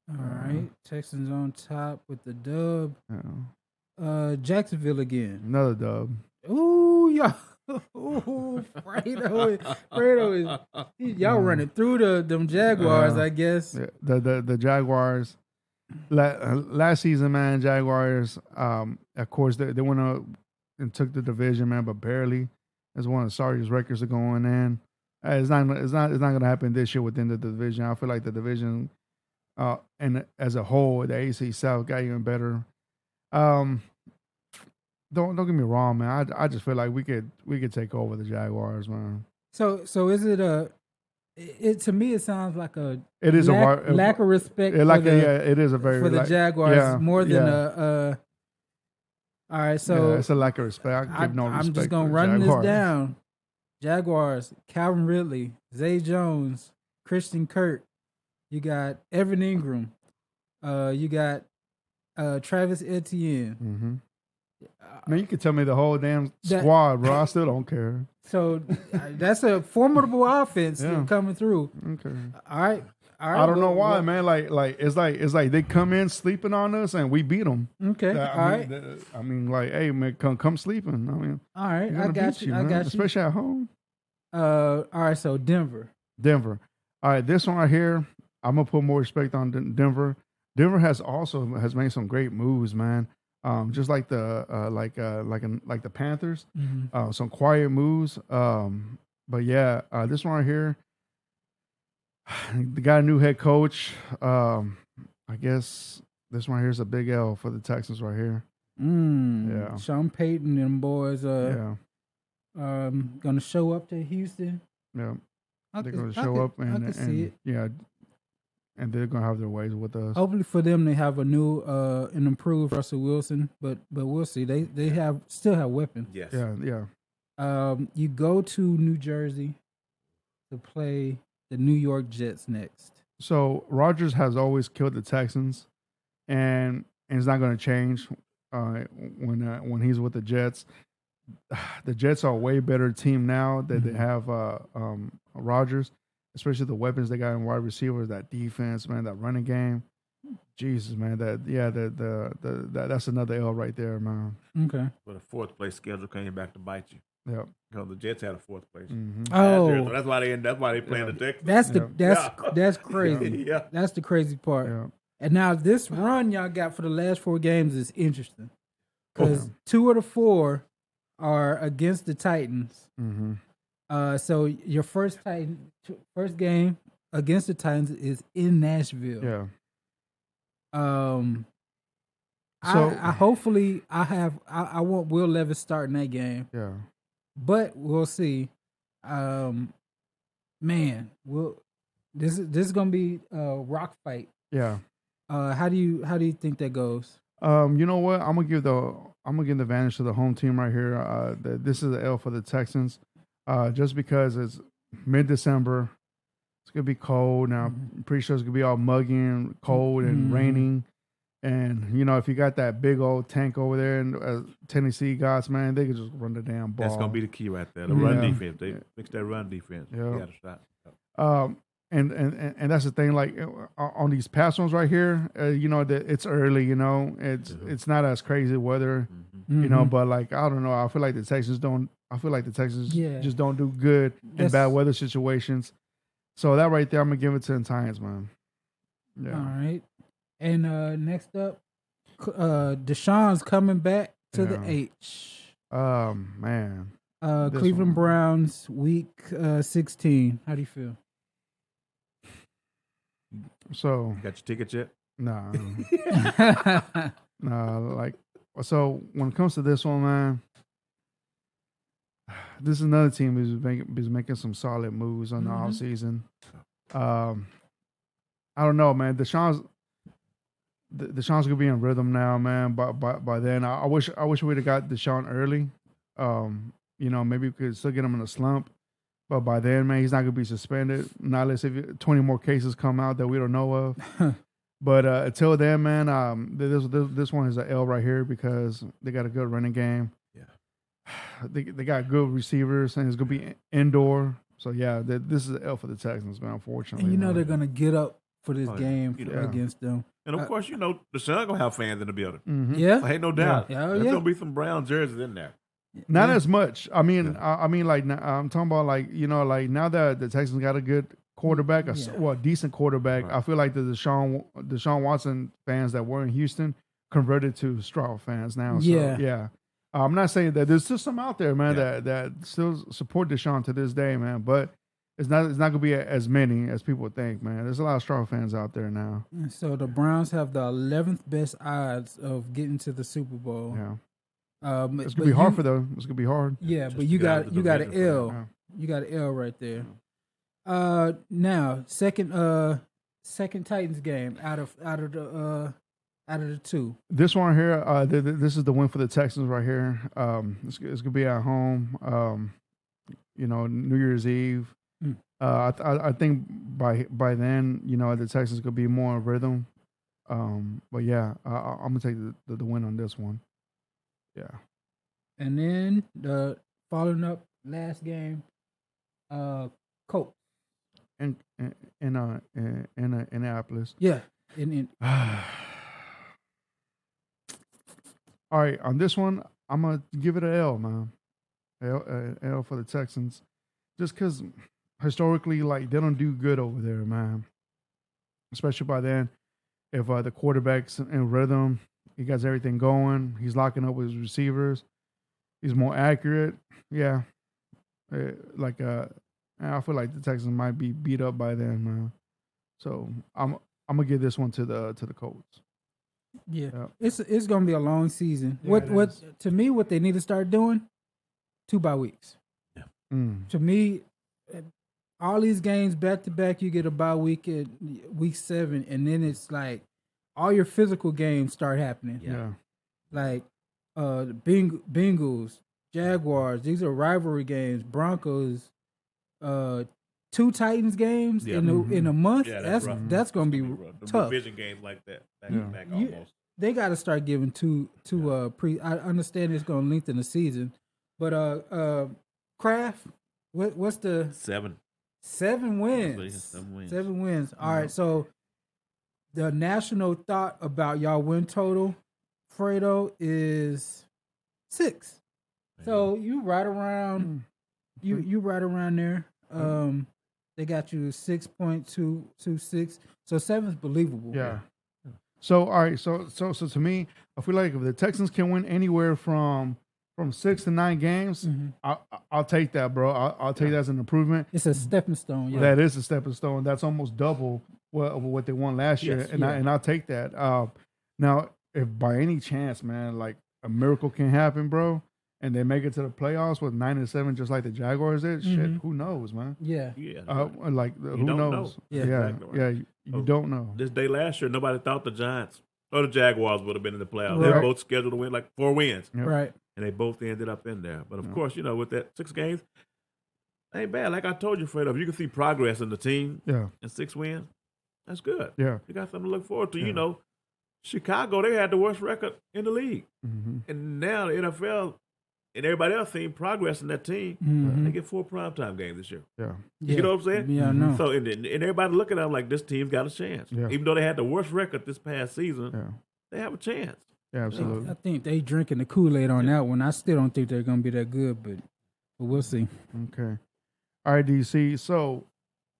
Speaker 3: All right, Texans on top with the dub.
Speaker 1: Yeah.
Speaker 3: Jacksonville again.
Speaker 1: Another dub.
Speaker 3: Ooh, y'all. Ooh, Fredo is y'all running through them Jaguars, I guess.
Speaker 1: The Jaguars. Last season, man, Jaguars. Of course, they went up and took the division, man, but barely. It's one of the sorriest records are going in. It's not going to happen this year within the division. I feel like the division, and as a whole, the AFC South got even better. Don't get me wrong, man. I just feel like we could take over the Jaguars, man.
Speaker 3: So is it to me it sounds like
Speaker 1: it is
Speaker 3: lack of respect.
Speaker 1: It is a very
Speaker 3: for the Jaguars more than all right, so
Speaker 1: it's a lack of respect.
Speaker 3: I'm just gonna run this down. Jaguars, Calvin Ridley, Zay Jones, Christian Kirk. You got Evan Ingram. You got Travis Etienne.
Speaker 1: Mm-hmm. Man, you could tell me the whole damn squad, bro. I still don't care.
Speaker 3: So that's a formidable offense coming through.
Speaker 1: Okay.
Speaker 3: All right.
Speaker 1: I don't know why, man. Like it's like they come in sleeping on us and we beat them.
Speaker 3: Okay.
Speaker 1: I mean, like, hey, man, come sleeping. I mean,
Speaker 3: all right. I got you.
Speaker 1: Especially at home.
Speaker 3: All right. So Denver.
Speaker 1: All right. This one right here, I'm gonna put more respect on Denver. Denver has made some great moves, man. Just like the like the Panthers, some quiet moves. But yeah, this one right here, they got a new head coach. I guess this one right here is a big L for the Texans right here. Yeah,
Speaker 3: Sean Payton and boys. Gonna show up to Houston.
Speaker 1: Yeah, they're gonna show up and
Speaker 3: see it.
Speaker 1: Yeah. And they're gonna have their ways with us.
Speaker 3: Hopefully for them, they have a new and improved Russell Wilson, but we'll see. They still have weapons.
Speaker 2: Yes.
Speaker 1: Yeah.
Speaker 3: You go to New Jersey to play the New York Jets next.
Speaker 1: So Rodgers has always killed the Texans, and it's not going to change when he's with the Jets. The Jets are a way better team now that they have Rodgers. Especially the weapons they got in wide receivers, that defense, man, that running game. Jesus, man, that's another L right there, man.
Speaker 3: Okay.
Speaker 2: But a fourth place schedule came back to bite you.
Speaker 1: Yeah.
Speaker 2: Because the Jets had a fourth place.
Speaker 1: Mm-hmm.
Speaker 3: Oh,
Speaker 2: so that's why they playing the Texans.
Speaker 3: That's crazy.
Speaker 2: Yeah.
Speaker 3: That's the crazy part.
Speaker 1: Yeah.
Speaker 3: And now this run y'all got for the last 4 games is interesting because 2 of the 4 are against the Titans.
Speaker 1: Mm-hmm.
Speaker 3: So your first game against the Titans is in Nashville.
Speaker 1: Yeah.
Speaker 3: I want Will Levis starting that game.
Speaker 1: Yeah.
Speaker 3: But we'll see. This is gonna be a rock fight.
Speaker 1: Yeah.
Speaker 3: How do you think that goes?
Speaker 1: You know what? I'm gonna give the advantage to the home team right here. This is the L for the Texans. Just because it's mid-December, it's gonna be cold. Now, I'm pretty sure it's gonna be all muggy and cold and raining. And if you got that big old tank over there and Tennessee guys, man, they could just run the damn ball.
Speaker 2: That's gonna be the key right there. The run defense. They fix that run defense.
Speaker 1: Yeah.
Speaker 2: They got a shot.
Speaker 1: And that's the thing. Like on these past ones right here, it's early. It's not as crazy weather. But like I don't know. I feel like the Texans just don't do good in bad weather situations. So that right there, I'm gonna give it to the Titans, man. Yeah.
Speaker 3: All right. And next up, Deshaun's coming back to the H.
Speaker 1: Man.
Speaker 3: Cleveland Browns, week 16. How do you feel?
Speaker 1: So
Speaker 2: you got your tickets yet?
Speaker 1: Nah. So when it comes to this one, man, this is another team who's making some solid moves on the offseason. I don't know, man. Deshaun's Deshaun's gonna be in rhythm now, man. By then, I wish we'd have got Deshaun early. Maybe we could still get him in a slump. But by then, man, he's not gonna be suspended. Not unless if 20 more cases come out that we don't know of. But until then, man, this one is an L right here because they got a good running game.
Speaker 2: Yeah,
Speaker 1: they got good receivers, and it's gonna be indoor. So yeah, this is an L for the Texans, man. Unfortunately,
Speaker 3: And
Speaker 1: man.
Speaker 3: they're gonna get up for this game against them.
Speaker 2: and of course, Deshaun gonna have fans in the building.
Speaker 1: Mm-hmm.
Speaker 3: Yeah,
Speaker 2: Ain't no doubt.
Speaker 3: Yeah.
Speaker 2: There's gonna be some brown jerseys in there.
Speaker 1: Not as much. I mean, like I'm talking about like now that the Texans got a good quarterback, a decent quarterback.
Speaker 2: Right.
Speaker 1: I feel like the Deshaun Watson fans that were in Houston converted to Stroud fans now. So, yeah. I'm not saying that there's still some out there, man, that still support Deshaun to this day, man. But it's not gonna be as many as people think, man. There's a lot of Stroud fans out there now.
Speaker 3: So the Browns have the 11th best odds of getting to the Super Bowl.
Speaker 1: Yeah. It's gonna be hard for them. It's gonna be hard.
Speaker 3: Yeah, but you got an L. Yeah. You got an L right there. Now second Titans game out of the two.
Speaker 1: This one here, this is the win for the Texans right here. It's gonna be at home. New Year's Eve. I think by then, the Texans could be more in rhythm. But yeah, I'm gonna take the win on this one. Yeah.
Speaker 3: And then the following up last game, Colts.
Speaker 1: In Indianapolis.
Speaker 3: Yeah.
Speaker 1: All right, on this one, I'm gonna give it an L, man. L for the Texans, just because historically, like they don't do good over there, man. Especially by then, if the quarterback's in rhythm, he got everything going. He's locking up with his receivers. He's more accurate. Yeah, I feel like the Texans might be beat up by then, man. So I'm gonna give this one to the Colts.
Speaker 3: Yeah, it's gonna be a long season.
Speaker 1: Yeah,
Speaker 3: what to me, what they need to start doing, 2 bye weeks.
Speaker 2: Yeah.
Speaker 3: To me, all these games back to back, you get a bye week at week 7, and then it's like all your physical games start happening.
Speaker 1: Yeah.
Speaker 3: Like the Bengals, Jaguars. These are rivalry games. Broncos. 2 Titans games in a month.
Speaker 2: Yeah,
Speaker 3: that's gonna be tough.
Speaker 2: Division games like that, back almost.
Speaker 3: They got to start giving two I understand it's gonna lengthen the season, but Kraft, what's the
Speaker 2: 7
Speaker 3: wins? 7 wins. All right, so the national thought about y'all win total, Fredo, is 6. So you right around you right around there. They got you 6.226. So 7's believable.
Speaker 1: Yeah. So all right, so to me, I feel like if the Texans can win anywhere from 6 to 9 games, I'll take that, bro. I'll take that as an improvement.
Speaker 3: It's a stepping stone. Yeah.
Speaker 1: That is a stepping stone. That's almost double what they won last year, and I'll take that. Now, if by any chance, man, like a miracle can happen, bro, and they make it to the playoffs with 9-7, just like the Jaguars did, shit, who knows, man?
Speaker 3: Yeah.
Speaker 1: Who
Speaker 2: don't
Speaker 1: knows?
Speaker 2: know.
Speaker 1: Yeah,
Speaker 2: Exactly.
Speaker 1: You don't know.
Speaker 2: This day last year, nobody thought the Giants or the Jaguars would have been in the playoffs.
Speaker 3: Right.
Speaker 2: They were both scheduled to win like 4 wins.
Speaker 1: Yep.
Speaker 3: Right.
Speaker 2: And they both ended up in there. But of course, with that 6 games, ain't bad. Like I told you, Fredo, if you can see progress in the team and 6 wins, that's good.
Speaker 1: Yeah.
Speaker 2: You got something to look forward to. Chicago, they had the worst record in the league. And now the NFL and everybody else seeing progress in that team. They get 4 primetime games this year.
Speaker 1: Yeah.
Speaker 2: You know what I'm saying?
Speaker 3: Yeah, I know.
Speaker 2: So, and everybody looking at them like this team's got a chance.
Speaker 1: Yeah.
Speaker 2: Even though they had the worst record this past season, they have a chance.
Speaker 1: Yeah, absolutely.
Speaker 3: I think they drinking the Kool-Aid on that one. I still don't think they're going to be that good, but we'll see.
Speaker 1: Okay. All right, DC. So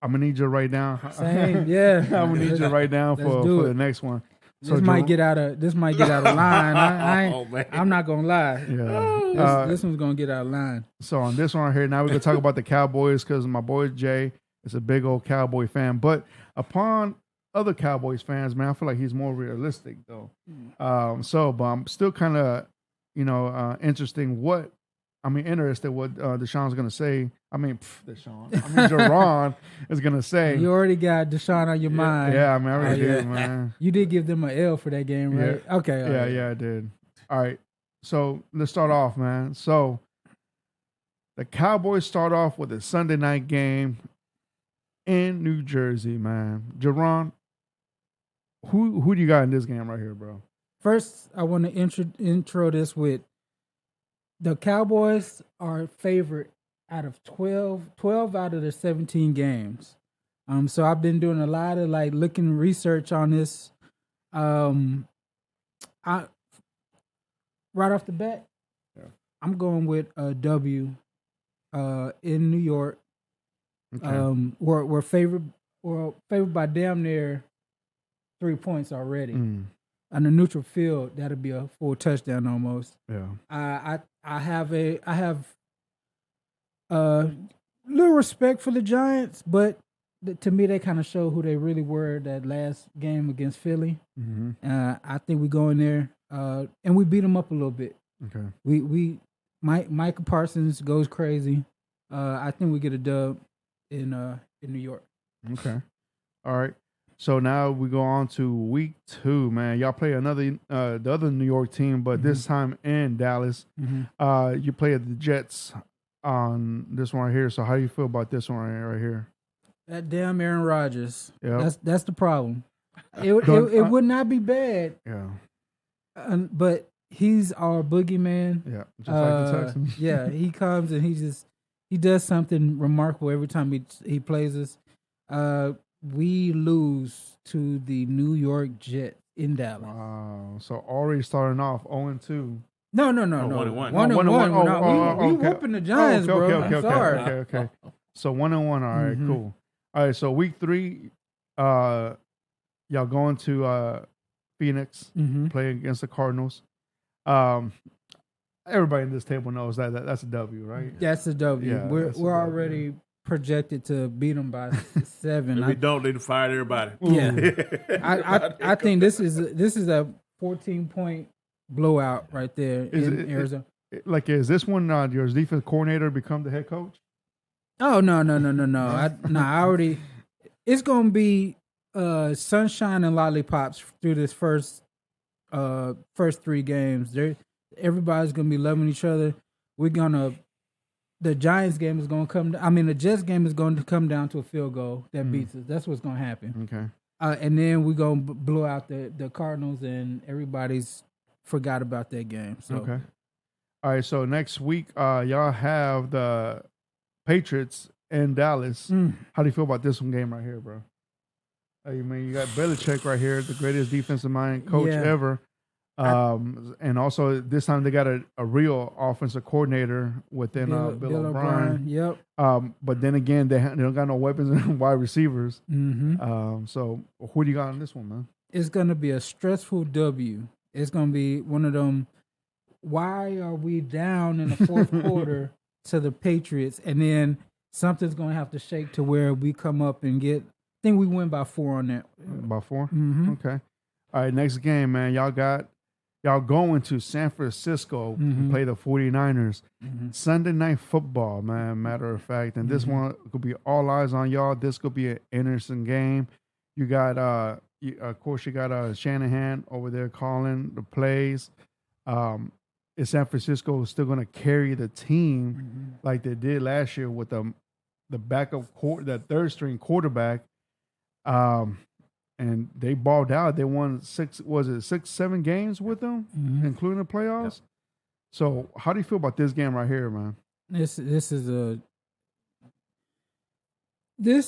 Speaker 1: I'm gonna need you right now.
Speaker 3: Same, yeah.
Speaker 1: I'm gonna need you right now for the next one. So
Speaker 3: this might get out of line. I'm not gonna lie.
Speaker 1: Yeah.
Speaker 3: This one's gonna get out of line.
Speaker 1: So on this one right here, now we're gonna talk about the Cowboys because my boy Jay is a big old Cowboy fan. But upon other Cowboys fans, man, I feel like he's more realistic though. But I'm still kind of, interested what Deshaun's gonna say I mean, Deshaun. I mean, Jerron is gonna say.
Speaker 3: You already got Deshaun on your mind.
Speaker 1: Yeah, I mean, I already did, man.
Speaker 3: You did give them an L for that game, right?
Speaker 1: Yeah.
Speaker 3: Okay.
Speaker 1: Yeah, I did. All right. So let's start off, man. So the Cowboys start off with a Sunday night game in New Jersey, man. Jerron, who do you got in this game right here, bro?
Speaker 3: First, I want to intro this with the Cowboys are favorite out of 12 out of the 17 games. So I've been doing a lot of like looking research on this. I right off the bat, I'm going with a W in New York.
Speaker 1: Okay.
Speaker 3: We're favored by damn near 3 points already. On the neutral field, that'll be a full touchdown almost.
Speaker 1: Yeah.
Speaker 3: I have little respect for the Giants, but to me, they kind of show who they really were that last game against Philly. I think we go in there and we beat them up a little bit.
Speaker 1: Okay.
Speaker 3: Micah Parsons goes crazy. I think we get a dub in New York.
Speaker 1: Okay. All right. So now we go on to week 2, man. Y'all play another the other New York team, but this time in Dallas. You play the Jets on this one right here. So how do you feel about this one right here?
Speaker 3: That damn Aaron Rodgers.
Speaker 1: Yeah.
Speaker 3: That's the problem. It would not be bad.
Speaker 1: Yeah.
Speaker 3: But he's our boogeyman.
Speaker 1: Yeah. Just like the Texans.
Speaker 3: Yeah. He comes and he does something remarkable every time he plays us. We lose to the New York Jets in Dallas.
Speaker 1: Wow. So already starting off 0-2.
Speaker 3: No.
Speaker 2: 1-1.
Speaker 3: 1-1. We whooping the Giants, bro. I'm sorry.
Speaker 1: Okay. So 1-1. All right, cool. All right, so week 3, y'all going to Phoenix, playing against the Cardinals. Everybody in this table knows that's a W, right?
Speaker 3: That's a W.
Speaker 1: Yeah,
Speaker 3: we're already projected to beat them by 7.
Speaker 2: If we don't, they'd fire everybody.
Speaker 3: Yeah. I think this is a 14-point blowout right there in Arizona.
Speaker 1: Is this one your defense coordinator become the head coach?
Speaker 3: Oh no! I already. It's gonna be sunshine and lollipops through this first 3 games. Everybody's gonna be loving each other. The Giants game is gonna come. I mean, the Jets game is going to come down to a field goal that beats us. That's what's gonna happen.
Speaker 1: Okay.
Speaker 3: And then we're gonna blow out the Cardinals, and everybody's forgot about that game. So.
Speaker 1: Okay. All right. So next week, y'all have the Patriots in Dallas. How do you feel about this one game right here, bro? I mean, you got Belichick right here, the greatest defensive mind coach ever. And also this time they got a real offensive coordinator within Bill O'Brien.
Speaker 3: Yep.
Speaker 1: But then again, they don't got no weapons and wide receivers. So who do you got on this one, man?
Speaker 3: It's gonna be a stressful W. It's gonna be one of them. Why are we down in the fourth quarter to the Patriots, and then something's gonna have to shake to where we come up and get. I think we win by 4 on that.
Speaker 1: By 4? Okay. All right, next game, man. Y'all going to San Francisco to play the 49ers. Sunday Night Football, man, matter of fact. And this one could be all eyes on y'all. This could be an interesting game. You got, of course, you got Shanahan over there calling the plays. Is San Francisco still going to carry the team like they did last year with the backup, the third string quarterback? And they balled out. They won 6-7 games with them, including the playoffs. Yep. So, how do you feel about this game right here, man?
Speaker 3: This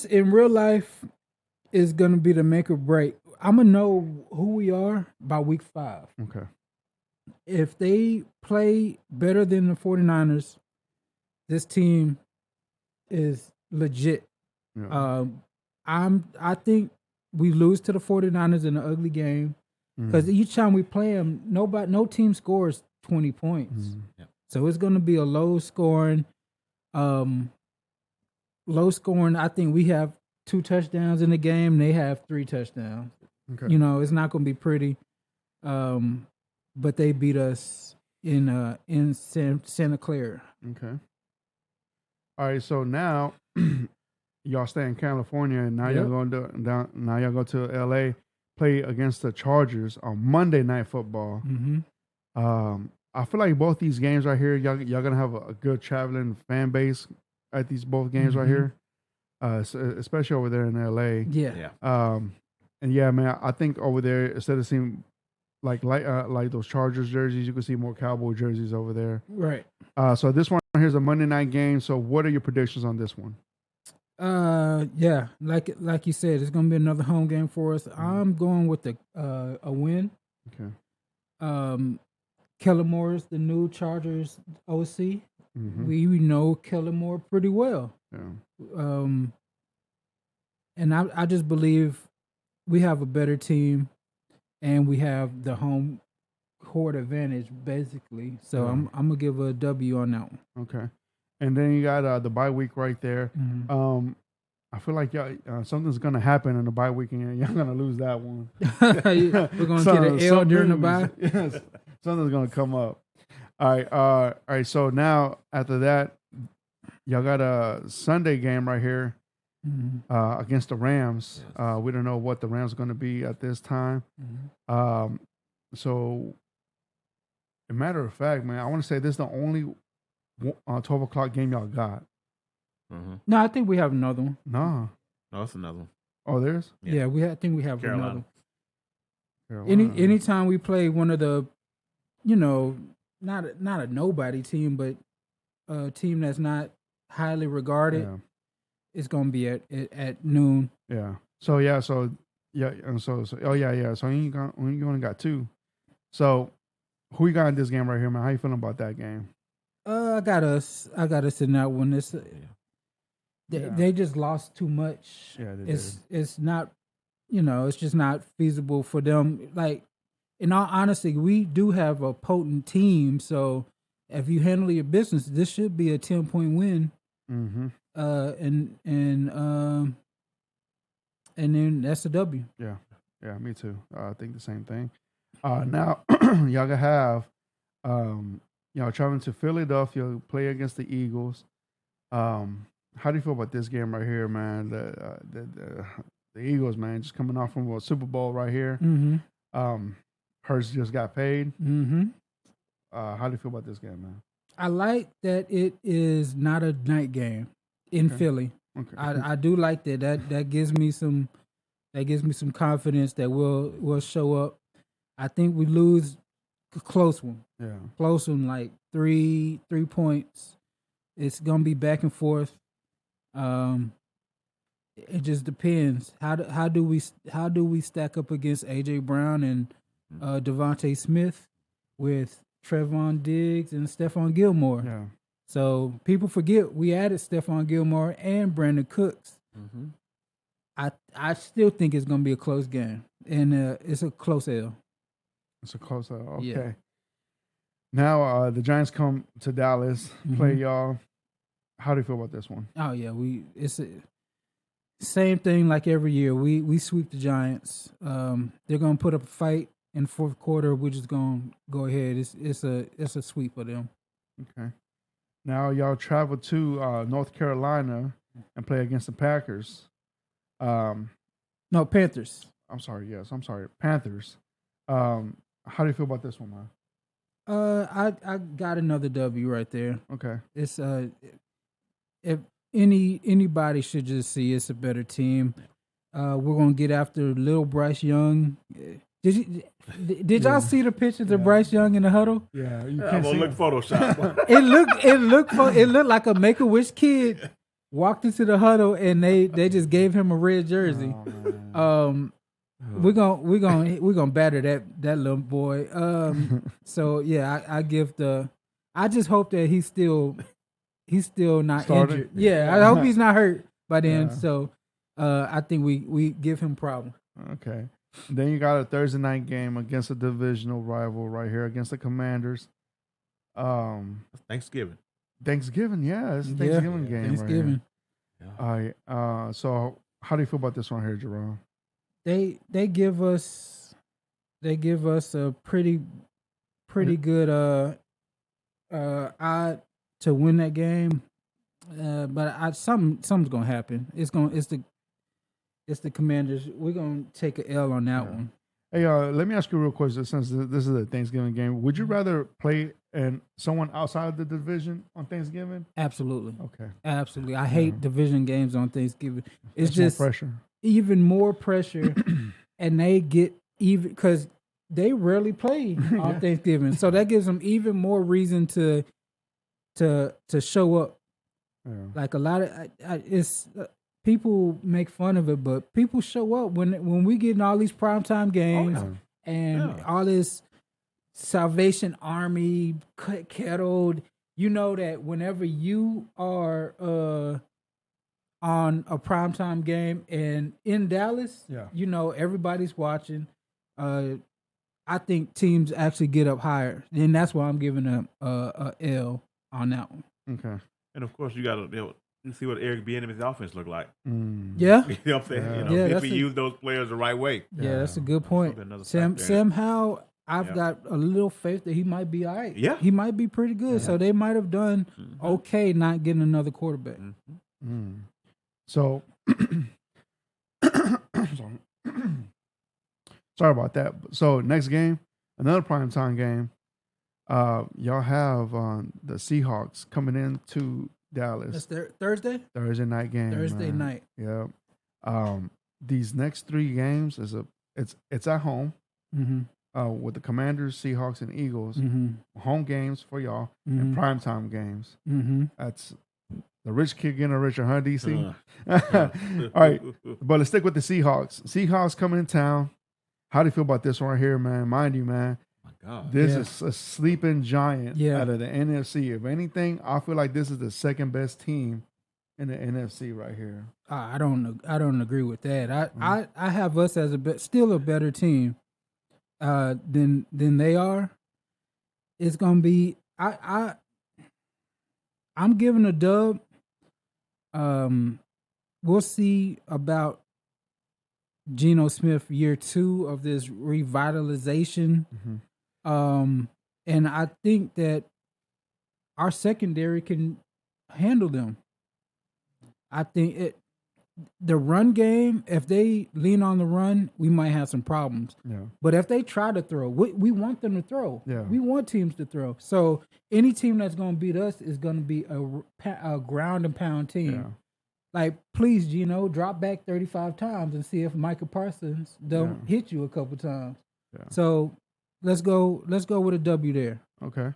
Speaker 3: in real life is gonna be the make or break. I'm gonna know who we are by week 5.
Speaker 1: Okay.
Speaker 3: If they play better than the 49ers, this team is legit.
Speaker 1: Yeah.
Speaker 3: I think we lose to the 49ers in an ugly game because each time we play them, no team scores 20 points.
Speaker 2: Yep.
Speaker 3: So it's going to be a low scoring. I think we have 2 touchdowns in the game. They have 3 touchdowns.
Speaker 1: Okay.
Speaker 3: It's not going to be pretty. But they beat us in Santa Clara.
Speaker 1: Okay. All right, so now y'all stay in California, and now
Speaker 3: Yep.
Speaker 1: y'all going down. Now y'all go to L.A. play against the Chargers on Monday Night Football. I feel like both these games right here, y'all gonna have a good traveling fan base at these both games right here, especially over there in L.A.
Speaker 3: Yeah.
Speaker 1: And yeah, man, I think over there instead of seeing like those Chargers jerseys, you can see more Cowboy jerseys over there.
Speaker 3: Right.
Speaker 1: So this one here's a Monday night game. So what are your predictions on this one?
Speaker 3: Yeah, like you said, it's gonna be another home game for us. I'm going with a win.
Speaker 1: Okay.
Speaker 3: Kellen Moore is the new Chargers OC. We know Kellen Moore pretty well.
Speaker 1: Yeah.
Speaker 3: And I just believe we have a better team, and we have the home court advantage basically. So I'm gonna give a W on that one.
Speaker 1: Okay. And then you got the bye week right there. I feel like y'all, something's gonna happen in the bye week, and y'all gonna lose that one.
Speaker 3: We're gonna get an L during the bye.
Speaker 1: Yes, something's gonna come up. All right. So now after that, y'all got a Sunday game right here against the Rams. We don't know what the Rams are gonna be at this time. So, a matter of fact, man, I want to say this is the only 12 o'clock game y'all got.
Speaker 3: No, I think we have another one.
Speaker 1: No,
Speaker 2: that's another one.
Speaker 1: Oh, there's?
Speaker 3: Yeah, I think we have
Speaker 2: Carolina.
Speaker 3: another. Anytime we play one of the, not a nobody team, but a team that's not highly regarded, it's gonna be at noon.
Speaker 1: Yeah. So yeah. So oh yeah. So you only got two. So who you got in this game right here, man? How you feeling about that game?
Speaker 3: I got us in that one. They just lost too much.
Speaker 1: Yeah,
Speaker 3: it's not, it's just not feasible for them. Like, in all honesty, we do have a potent team. So if you handle your business, this should be a 10-point win. And then that's a W.
Speaker 1: Yeah, me too. I think the same thing. Now y'all gonna have traveling to Philadelphia, play against the Eagles. How do you feel about this game right here, man? The Eagles, man, just coming off from a Super Bowl right here. Hurts just got paid. How do you feel about this game, man?
Speaker 3: I like that it is not a night game in Philly.
Speaker 1: Okay.
Speaker 3: I do like that. That gives me some confidence that we'll show up. I think we lose a close one.
Speaker 1: Yeah.
Speaker 3: Close one, like 3 points. It's gonna be back and forth. It just depends. How do we stack up against AJ Brown and Devontae Smith with Trevon Diggs and Stephon Gilmore?
Speaker 1: Yeah.
Speaker 3: So people forget we added Stephon Gilmore and Brandon Cooks. I still think it's gonna be a close game, and it's a close L.
Speaker 1: It's a close L. Okay.
Speaker 3: Yeah.
Speaker 1: Now the Giants come to Dallas, play y'all. How do you feel about this one?
Speaker 3: Oh yeah, it's the same thing like every year. We sweep the Giants. They're gonna put up a fight in the fourth quarter. We're just gonna go ahead. It's a sweep for them.
Speaker 1: Okay. Now y'all travel to North Carolina and play against the Packers.
Speaker 3: No, Panthers.
Speaker 1: I'm sorry. Yes, I'm sorry. Panthers. How do you feel about this one, man?
Speaker 3: I got another W right there.
Speaker 1: Okay.
Speaker 3: It's if anybody should just see it's a better team. We're gonna get after little Bryce Young. Did y'all see the pictures of Bryce Young in the huddle?
Speaker 1: Yeah,
Speaker 2: you can't see look Photoshop.
Speaker 3: It looked like a Make-A-Wish kid walked into the huddle and they just gave him a red jersey. We're gonna batter that little boy. So yeah, I just hope that he's still not injured. Yeah, I hope he's not hurt by then. Yeah. So I think we give him problem.
Speaker 1: Okay. Then you got a Thursday night game against a divisional rival right here against the Commanders.
Speaker 2: Thanksgiving.
Speaker 1: Yeah, it's a Thanksgiving game.
Speaker 3: Thanksgiving.
Speaker 1: Right here. All right. So how do you feel about this one here, Jerome?
Speaker 3: They give us a pretty good odd to win that game. But something's gonna happen. It's the Commanders. We're gonna take a L on that one.
Speaker 1: Hey, let me ask you real quick. Since this is a Thanksgiving game, would you rather play and someone outside of the division on Thanksgiving?
Speaker 3: Absolutely.
Speaker 1: Okay.
Speaker 3: Absolutely. I hate division games on Thanksgiving. It's
Speaker 1: That's
Speaker 3: just
Speaker 1: more pressure.
Speaker 3: even more pressure, and they get even because they rarely play on Thanksgiving, so that gives them even more reason to show up.
Speaker 1: Yeah.
Speaker 3: Like a lot of it's people make fun of it, but people show up when we get in all these primetime games and all this Salvation Army kettled. You know that whenever you are on a primetime game and in Dallas, you know everybody's watching. I think teams actually get up higher, and that's why I'm giving them a L on that one.
Speaker 1: Okay.
Speaker 2: And of course, you got to see what Eric Bieniemy's offense look like.
Speaker 3: Yeah,
Speaker 2: you know what I'm saying. If we use those players the right way.
Speaker 3: Yeah, that's a good point. Sam Howell, I've got a little faith that he might be all right.
Speaker 2: Yeah,
Speaker 3: he might be pretty good. So they might have done okay not getting another quarterback.
Speaker 1: So, sorry about that. So next game, another primetime game. Y'all have the Seahawks coming into Dallas.
Speaker 3: That's Thursday
Speaker 1: night game.
Speaker 3: Thursday night.
Speaker 1: Yeah. These next 3 games it's at home. With the Commanders, Seahawks, and Eagles. Home games for y'all and primetime games. That's the rich kid getting richer, huh, DC? All right, but let's stick with the Seahawks. Seahawks coming in town. How do you feel about this one right here, man? Mind you, man. This is a sleeping giant out of the NFC. If anything, I feel like this is the second best team in the NFC right here.
Speaker 3: I don't agree with that. I have us as still a better team than they are. It's gonna be I'm giving a dub. We'll see about Geno Smith year 2 of this revitalization. And I think that our secondary can handle them. I think the run game, if they lean on the run, we might have some problems.
Speaker 1: Yeah.
Speaker 3: But if they try to throw, we want them to throw.
Speaker 1: Yeah.
Speaker 3: We want teams to throw. So any team that's going to beat us is going to be a ground and pound team.
Speaker 1: Yeah.
Speaker 3: Like, please, Gino, drop back 35 times and see if Micah Parsons don't hit you a couple times.
Speaker 1: Yeah.
Speaker 3: So let's go with a W there.
Speaker 1: Okay.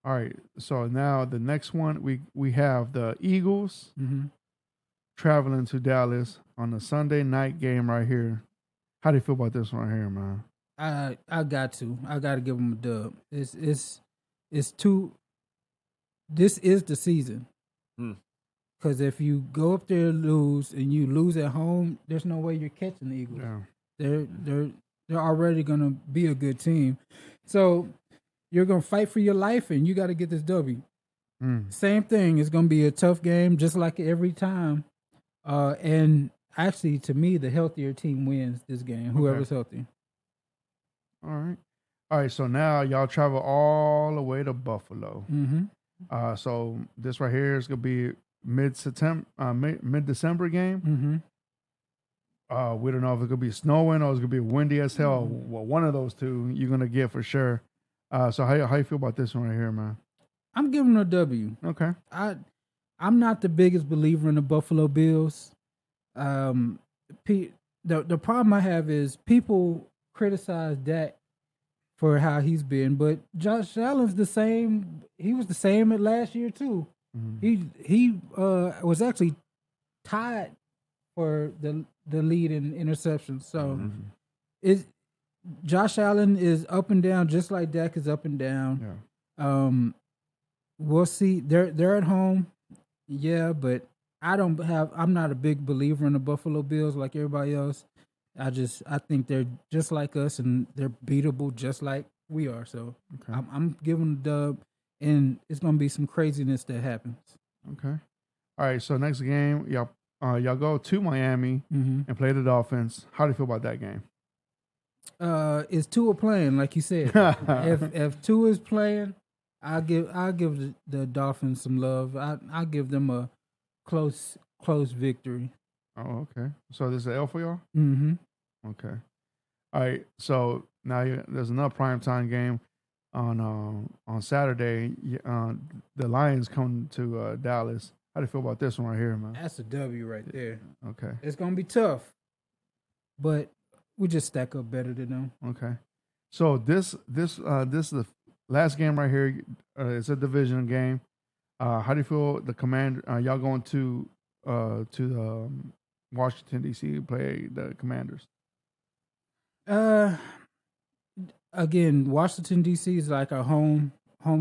Speaker 1: All right. So now the next one, we have the Eagles traveling to Dallas on the Sunday night game right here. How do you feel about this one right here, man?
Speaker 3: I got to give them a dub. It's too. This is the season. Because if you go up there and lose, and you lose at home, there's no way you're catching the Eagles.
Speaker 1: Yeah.
Speaker 3: They're already gonna be a good team, so you're gonna fight for your life, and you got to get this W. Same thing. It's gonna be a tough game, just like every time. And actually, to me, the healthier team wins this game. Whoever's healthy.
Speaker 1: All right. So now y'all travel all the way to Buffalo. So this right here is gonna be mid-December game. We don't know if it's gonna be snowing or it's gonna be windy as hell. Well, one of those two you're gonna get for sure. So how you feel about this one right here, man?
Speaker 3: I'm giving a W.
Speaker 1: Okay.
Speaker 3: I'm not the biggest believer in the Buffalo Bills. The problem I have is people criticize Dak for how he's been, but Josh Allen's the same. He was the same at last year too. He was actually tied for the lead in interceptions. So Josh Allen is up and down, just like Dak is up and down. We'll see. They're at home, but I'm not a big believer in the Buffalo Bills like everybody else. I think they're just like us, and they're beatable just like we are. So I'm giving the dub, and it's gonna be some craziness that happens.
Speaker 1: Okay. All right. So next game, y'all go to Miami and play the Dolphins. How do you feel about that game?
Speaker 3: Is Tua playing like you said? if Tua is playing, I'll give the Dolphins some love. I'll give them a close victory.
Speaker 1: Oh, okay. So this is an L for y'all?
Speaker 3: Mm-hmm.
Speaker 1: Okay. All right. So now there's another primetime game on Saturday. The Lions come to Dallas. How do you feel about this one right here, man?
Speaker 3: That's a W right there.
Speaker 1: Okay.
Speaker 3: It's gonna be tough, but we just stack up better than them.
Speaker 1: Okay. So this is the last game right here. It's a division game. How do you feel the Commander? Y'all going to Washington D.C. to play the Commanders?
Speaker 3: Again, Washington D.C. is like a home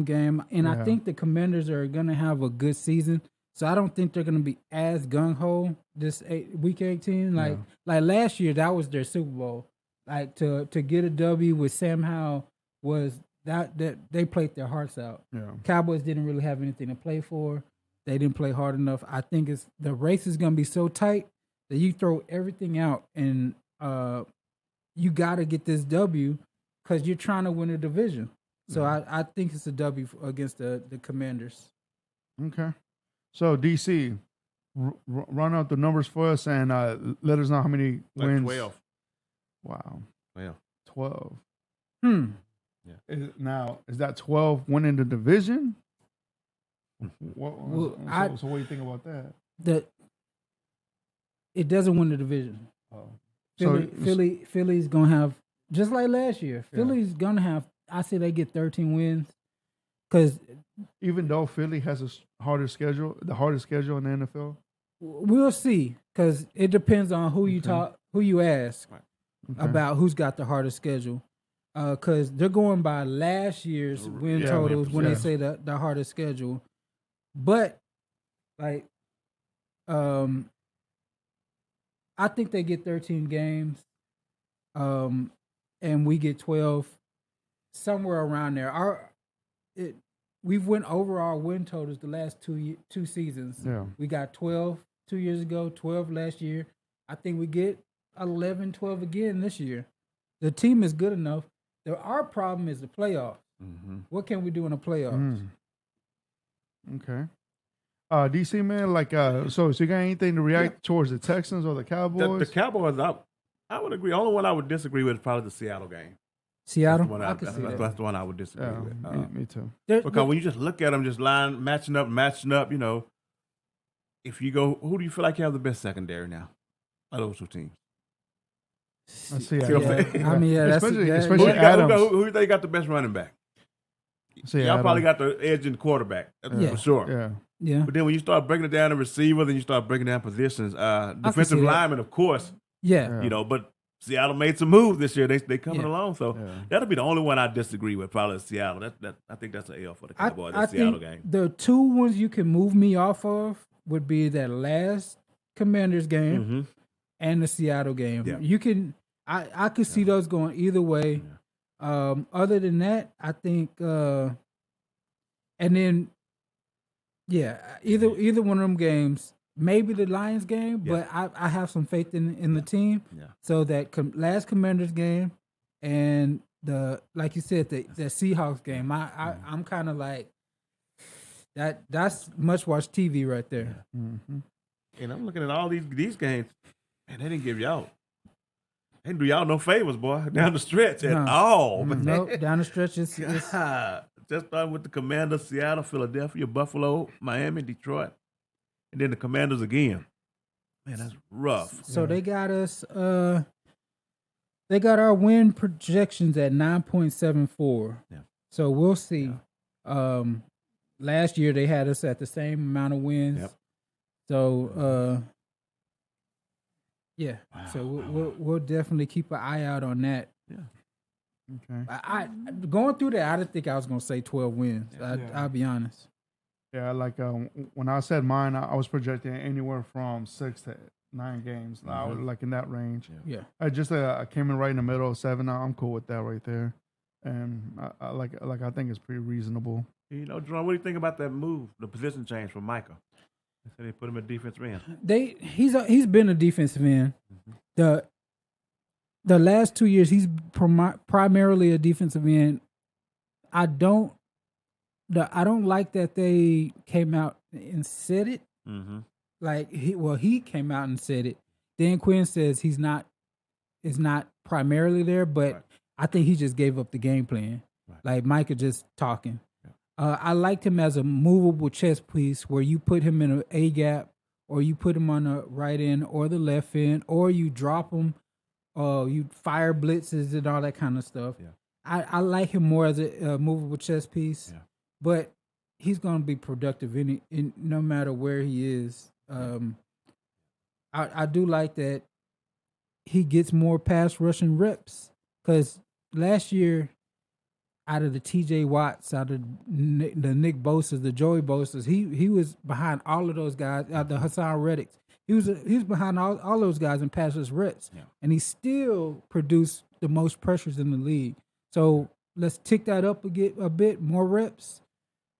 Speaker 3: game, and I
Speaker 1: Yeah.
Speaker 3: think the Commanders are gonna have a good season. So I don't think they're gonna be as gung ho this week 18. Like last year, that was their Super Bowl. Like to get a W with Sam Howell was that they played their hearts out.
Speaker 1: Yeah.
Speaker 3: Cowboys didn't really have anything to play for. They didn't play hard enough. I think the race is gonna be so tight that you throw everything out and you got to get this W because you're trying to win a division. So I think it's a W against the Commanders.
Speaker 1: Okay. So DC, run out the numbers for us and let us know how many wins.
Speaker 2: 12.
Speaker 1: Wow.
Speaker 2: 12.
Speaker 1: 12.
Speaker 2: Yeah.
Speaker 1: Is that 12 winning the division? So what do you think about that?
Speaker 3: It doesn't win the division.
Speaker 1: Oh.
Speaker 3: Philly's gonna have just like last year. Philly's gonna have. I say they get 13 wins because
Speaker 1: even though Philly has the hardest schedule in the NFL,
Speaker 3: we'll see. Because it depends on who you ask about who's got the hardest schedule. Because they're going by last year's win totals when they say the hardest schedule. But like, I think they get 13 games, and we get 12, somewhere around there. We've went over our win totals the last two seasons.
Speaker 1: Yeah.
Speaker 3: We got 12 2 years ago, 12 last year. I think we get 11, 12 again this year. The team is good enough. Our problem is the playoffs.
Speaker 2: Mm-hmm.
Speaker 3: What can we do in the playoffs?
Speaker 1: Okay. DC man, like so you got anything to react towards the Texans or the Cowboys?
Speaker 2: The Cowboys, I would agree. The only one I would disagree with is probably the Seattle game.
Speaker 3: Seattle?
Speaker 2: That's the one I would disagree with.
Speaker 1: Me too.
Speaker 2: Because when you just look at them, just matching up, you know, if you go, who do you feel like you have the best secondary now? Of those two teams.
Speaker 1: I see.
Speaker 3: I mean,
Speaker 1: especially
Speaker 2: Adams.
Speaker 1: Adams.
Speaker 2: Who do you think got the best running back? Y'all probably got the edge in the quarterback, for sure.
Speaker 3: Yeah.
Speaker 2: But then when you start breaking it down to receiver, then you start breaking down positions. Defensive linemen, of course.
Speaker 3: Yeah.
Speaker 2: You know, but Seattle made some moves this year. They coming along, so that'll be the only one I disagree with. Probably Seattle. I think that's an L for the Cowboys. That Seattle game.
Speaker 3: The two ones you can move me off of would be that last Commanders game and the Seattle game.
Speaker 2: Yeah.
Speaker 3: You can, I could see those going either way.
Speaker 2: Yeah.
Speaker 3: Other than that, I think, and then, either one of them games. Maybe the Lions game, but I have some faith in the team. Yeah. So that last Commanders game and like you said, the Seahawks game, I'm kind of like that's must watch TV right there.
Speaker 2: Yeah. Mm-hmm. And I'm looking at all these games, and they didn't give y'all. They didn't do y'all no favors, boy, down the stretch at all.
Speaker 3: Nope, down the stretch is
Speaker 2: just starting with the Commanders, Seattle, Philadelphia, Buffalo, Miami, Detroit. And then the Commanders again. Man, that's rough.
Speaker 3: So they got us. They got our win projections at 9.74. Yeah. So we'll see. Yeah. Last year they had us at the same amount of wins. Yep. So Wow. So we'll definitely keep an eye out on that.
Speaker 1: Yeah. Okay.
Speaker 3: I going through that, I didn't think I was gonna say 12 wins. I'll be honest.
Speaker 1: Yeah, like when I said mine, I was projecting anywhere from 6 to 9 games. I was like in that range.
Speaker 3: Yeah.
Speaker 1: I came in right in the middle of 7. I'm cool with that right there, and I think it's pretty reasonable.
Speaker 2: You know, Jerome, what do you think about that move, the position change for Micah? They said they put him at defensive end.
Speaker 3: He's been a defensive end. The last 2 years he's primarily a defensive end. I don't I don't like that they came out and said it.
Speaker 2: Mm-hmm.
Speaker 3: Like he came out and said it. Dan Quinn says is not primarily there, but
Speaker 2: Right.
Speaker 3: I think he just gave up the game plan.
Speaker 2: Right.
Speaker 3: Like Micah just talking. I liked him as a movable chess piece where you put him in a gap, or you put him on the right end or the left end, or you drop him, you fire blitzes and all that kind of stuff.
Speaker 2: Yeah.
Speaker 3: I like him more as a movable chess piece, but he's going to be productive in no matter where he is. I do like that he gets more pass rushing reps because last year, out of the T.J. Watts, out of the Nick Bosa's, the Joey Bosa's, he was behind all of those guys. The Hassan Reddicks, he was behind all those guys in pass rush reps, and he still produced the most pressures in the league. So let's tick that up a bit more reps.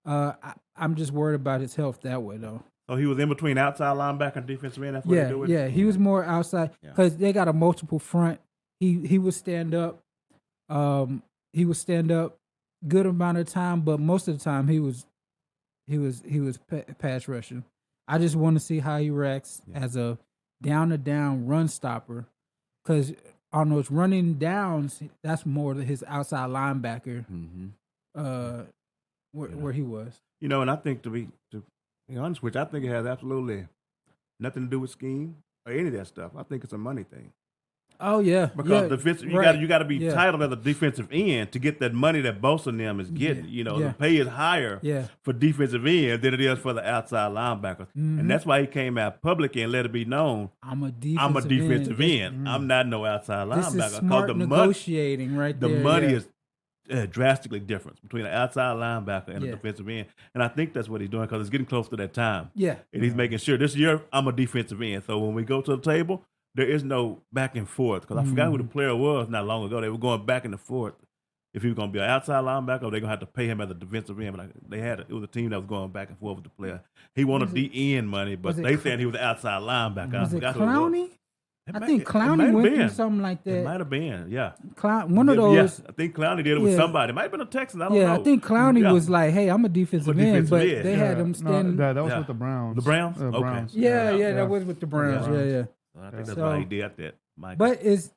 Speaker 3: I'm just worried about his health that way though.
Speaker 2: So he was in between outside linebacker and defensive end. That's what they do with
Speaker 3: he was more outside because they got a multiple front. He would stand up. He would stand up good amount of time, but most of the time he was pass rushing. I just want to see how he reacts as a down-to-down run stopper, because on those running downs, that's more his outside linebacker. Where he was.
Speaker 2: And I think to be honest with you, I think it has absolutely nothing to do with scheme or any of that stuff. I think it's a money thing.
Speaker 3: Oh yeah,
Speaker 2: because defensive, you got to be titled as a defensive end to get that money that Bosa and them is getting. The pay is higher for defensive end than it is for the outside linebackers, and that's why he came out publicly and let it be known.
Speaker 3: I'm a defensive
Speaker 2: end. I'm not no outside linebacker.
Speaker 3: This is smart negotiating right there.
Speaker 2: The money is drastically different between an outside linebacker and a defensive end, and I think that's what he's doing because it's getting close to that time. And he's making sure this year I'm a defensive end. So when we go to the table, there is no back and forth, because I forgot who the player was not long ago. They were going back and forth if he was going to be an outside linebacker or they're going to have to pay him as a defensive end. But it was a team that was going back and forth with the player. He wanted the end money, but they said he was an outside linebacker.
Speaker 3: Was it Clowney? I think Clowney went through something like that.
Speaker 2: It might have been,
Speaker 3: one of those.
Speaker 2: I think Clowney did it with somebody. It might have been a Texan. I don't know.
Speaker 3: I think Clowney was like, "Hey, I'm a defensive end," but they had him standing.
Speaker 1: That was with the Browns.
Speaker 2: The Browns? Okay.
Speaker 1: Browns.
Speaker 3: That was with the Browns. Yeah.
Speaker 2: I think that's why he did that.
Speaker 3: But it's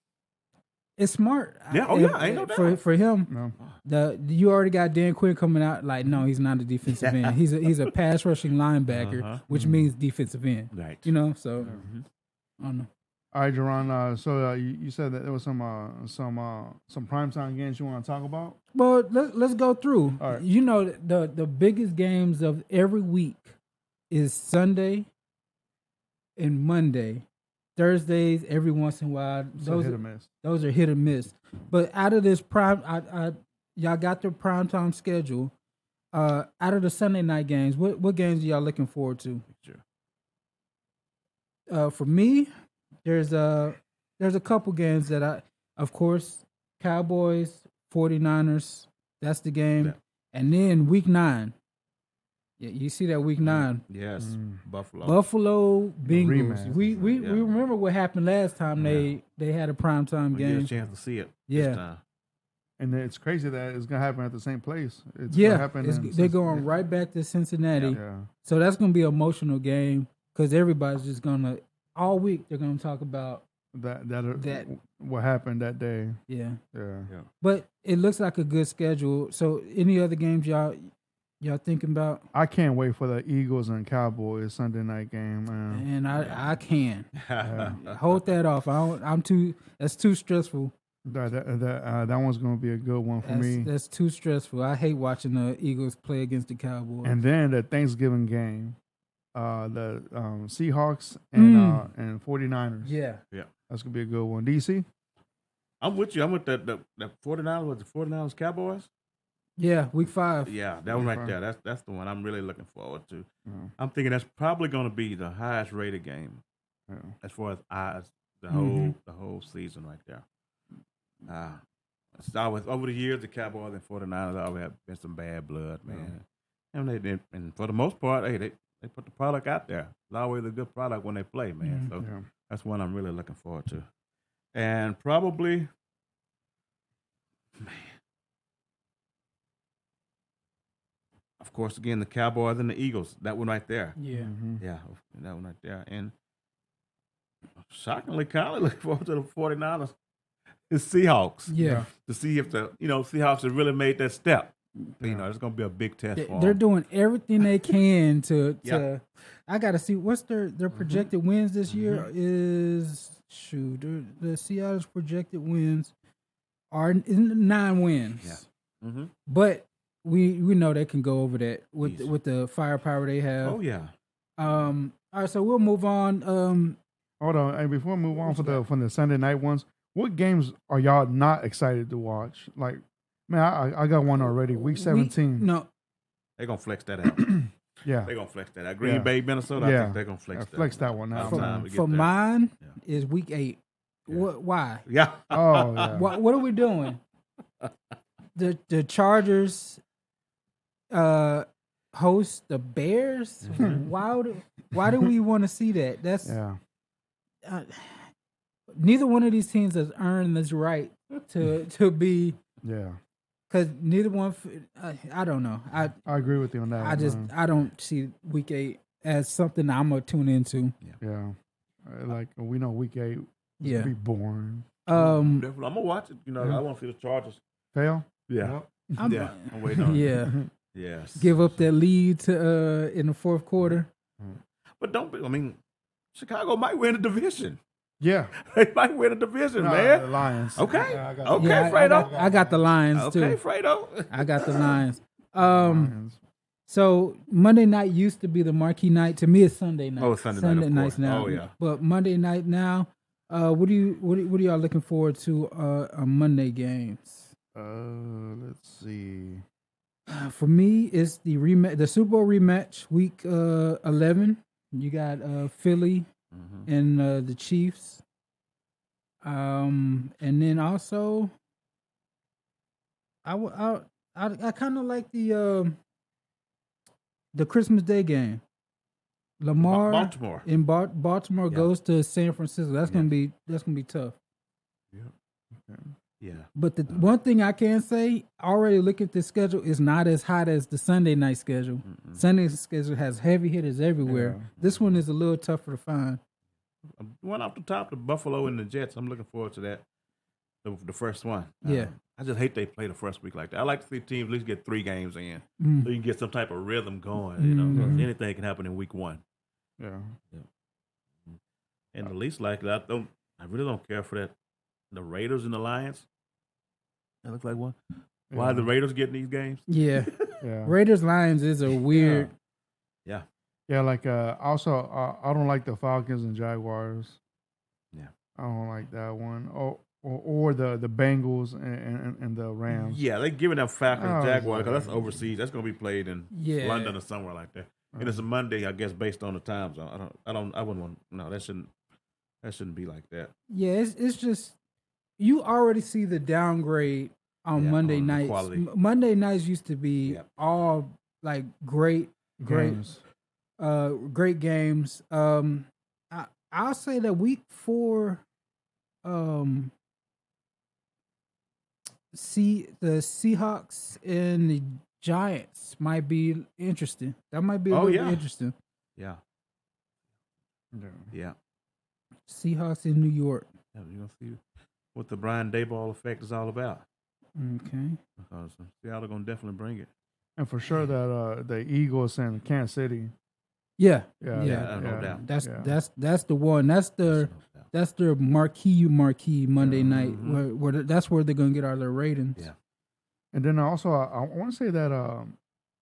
Speaker 3: smart.
Speaker 2: Ain't no doubt
Speaker 3: for him. No. You already got Dan Quinn coming out like, no, he's not a defensive end. He's a pass rushing linebacker, which means defensive end.
Speaker 2: Right.
Speaker 3: So I don't know.
Speaker 1: All right, Jerron. So you said that there was some primetime games you want to talk about.
Speaker 3: Well, let's go through.
Speaker 1: All right.
Speaker 3: The biggest games of every week is Sunday and Monday. Thursdays, every once in a while, those are hit or miss. But out of this prime, y'all got the primetime schedule. Out of the Sunday night games, what games are y'all looking forward to?
Speaker 2: Sure.
Speaker 3: For me, there's a couple games that of course, Cowboys, 49ers, that's the game. Yeah. And then week 9. Yeah, you see that week 9.
Speaker 2: Yes, Buffalo.
Speaker 3: Buffalo Bengals. We remember what happened last time they had a primetime game.
Speaker 2: Get a chance to see it this time.
Speaker 1: And it's crazy that it's going to happen at the same place.
Speaker 3: They're going right back to Cincinnati.
Speaker 1: Yeah.
Speaker 3: So that's going to be an emotional game because everybody's just going to, all week, they're going to talk about that
Speaker 1: what happened that day.
Speaker 3: Yeah.
Speaker 1: Yeah.
Speaker 3: But it looks like a good schedule. So any other games y'all thinking about?
Speaker 1: I can't wait for the Eagles and Cowboys Sunday night game, man.
Speaker 3: And I can. Hold that off. That's too stressful.
Speaker 1: That one's gonna be a good one for me.
Speaker 3: That's too stressful. I hate watching the Eagles play against the Cowboys.
Speaker 1: And then the Thanksgiving game, the Seahawks and 49ers.
Speaker 3: Yeah.
Speaker 1: That's gonna be a good one. DC?
Speaker 2: I'm with you. I'm with the 49ers. Was the 49ers Cowboys?
Speaker 3: Yeah, week 5.
Speaker 2: Yeah, that one right there. That's the one I'm really looking forward to. I'm thinking that's probably going to be the highest rated game as far as odds the whole season right there. It's always, over the years, the Cowboys and 49ers always have been some bad blood, man. And for the most part, hey, they put the product out there. It's always a good product when they play, man. So that's one I'm really looking forward to. And probably, man, of course, again, the Cowboys and the Eagles. That one right there.
Speaker 3: Yeah.
Speaker 2: Yeah, that one right there. And shockingly, kind of looking forward to the 49ers and Seahawks.
Speaker 3: Yeah.
Speaker 2: To see if the Seahawks have really made that step. It's going to be a big test for
Speaker 3: They're
Speaker 2: them.
Speaker 3: doing everything they can to.
Speaker 2: Yep.
Speaker 3: I got to see what's their projected wins this year is. The Seattle's projected wins are 9 wins.
Speaker 2: Yeah. Mm-hmm.
Speaker 3: But we know they can go over that
Speaker 2: Easy.
Speaker 3: with the firepower they have.
Speaker 2: Oh yeah.
Speaker 3: All right, so we'll move on.
Speaker 1: Hold on, and before we move on from the Sunday night ones, what games are y'all not excited to watch? Like, man, I got one already. Week 17.
Speaker 3: No,
Speaker 2: They're gonna flex that out.
Speaker 1: Yeah.
Speaker 2: They're gonna flex that out. Green Bay, Minnesota.
Speaker 1: Yeah.
Speaker 2: I think they're gonna flex
Speaker 1: that one out.
Speaker 3: for mine is week 8.
Speaker 2: Yeah.
Speaker 3: Why?
Speaker 2: Yeah.
Speaker 1: Oh, yeah.
Speaker 3: What are we doing? The Chargers host the Bears. Why do we want to see that? That's neither one of these teams has earned this right to be.
Speaker 1: Yeah.
Speaker 3: Because neither one, I don't know. I
Speaker 1: agree with you on that.
Speaker 3: I don't see week 8 as something I'm gonna tune into.
Speaker 1: Yeah. Like we know week 8
Speaker 3: Yeah.
Speaker 1: be boring.
Speaker 2: Definitely. I'm gonna watch it. I want to see the Chargers
Speaker 1: Fail?
Speaker 2: Yeah.
Speaker 3: I'm
Speaker 2: waiting on it.
Speaker 3: Yeah.
Speaker 2: Yes.
Speaker 3: Give up that lead to in the fourth quarter.
Speaker 2: But Chicago might win the division.
Speaker 1: Yeah.
Speaker 2: They might win the division, man.
Speaker 1: The Lions.
Speaker 2: Okay.
Speaker 1: Yeah,
Speaker 2: Fredo.
Speaker 3: I got the Lions too.
Speaker 2: Okay, Fredo.
Speaker 3: I got the Lions.
Speaker 1: Lions.
Speaker 3: So Monday night used to be the marquee night. To me, it's Sunday night.
Speaker 2: Oh, Sunday night, of
Speaker 3: night's
Speaker 2: course.
Speaker 3: now.
Speaker 2: Oh, yeah.
Speaker 3: But Monday night now. What are y'all looking forward to on Monday games?
Speaker 1: Let's see.
Speaker 3: For me, it's the rematch, the Super Bowl rematch, week 11. You got Philly and the Chiefs. And then also, I kind of like the Christmas Day game. Lamar
Speaker 2: Baltimore
Speaker 3: in Baltimore goes to San Francisco. That's gonna be tough.
Speaker 2: Yeah. Okay. Yeah.
Speaker 3: But the one thing I can say, already look at the schedule, is not as hot as the Sunday night schedule. Sunday schedule has heavy hitters everywhere.
Speaker 1: Yeah.
Speaker 3: This one is a little tougher to find.
Speaker 2: One off the top, the Buffalo and the Jets. I'm looking forward to that. The first one.
Speaker 3: Yeah.
Speaker 2: I just hate they play the first week like that. I like to see teams at least get 3 games in, so you can get some type of rhythm going. Anything can happen in week 1.
Speaker 1: Yeah.
Speaker 2: And the least likely, I really don't care for that. The Raiders and the Lions. That looks like one. Why are the Raiders getting these games?
Speaker 3: Yeah.
Speaker 1: Yeah.
Speaker 3: Raiders Lions is a weird.
Speaker 2: Yeah.
Speaker 1: Yeah, like also I don't like the Falcons and Jaguars.
Speaker 2: Yeah.
Speaker 1: I don't like that one. Or the Bengals and the Rams.
Speaker 2: Yeah, they giving them Falcons, Jaguars, because
Speaker 1: yeah.
Speaker 2: that's overseas. That's going to be played in London or somewhere like that. And it's a Monday, I guess, based on the time zone. I wouldn't want. No, that shouldn't be like that.
Speaker 3: Yeah, it's just you already see the downgrade on Monday nights. Monday nights used to be all like great
Speaker 1: Games.
Speaker 3: Great games. I'll say that week 4, the Seahawks and the Giants might be interesting. That might be a little bit interesting.
Speaker 2: Yeah. Yeah.
Speaker 3: Seahawks in New York.
Speaker 2: Yeah, you're gonna see what the Brian Daboll effect is all about.
Speaker 3: Okay.
Speaker 2: Because Seattle gonna definitely bring it.
Speaker 1: And for sure that the Eagles and Kansas City.
Speaker 3: Yeah.
Speaker 2: No doubt.
Speaker 3: That's the one. That's their marquee Monday night. Where that's where they're gonna get all their ratings.
Speaker 2: Yeah.
Speaker 1: And then also I want to say that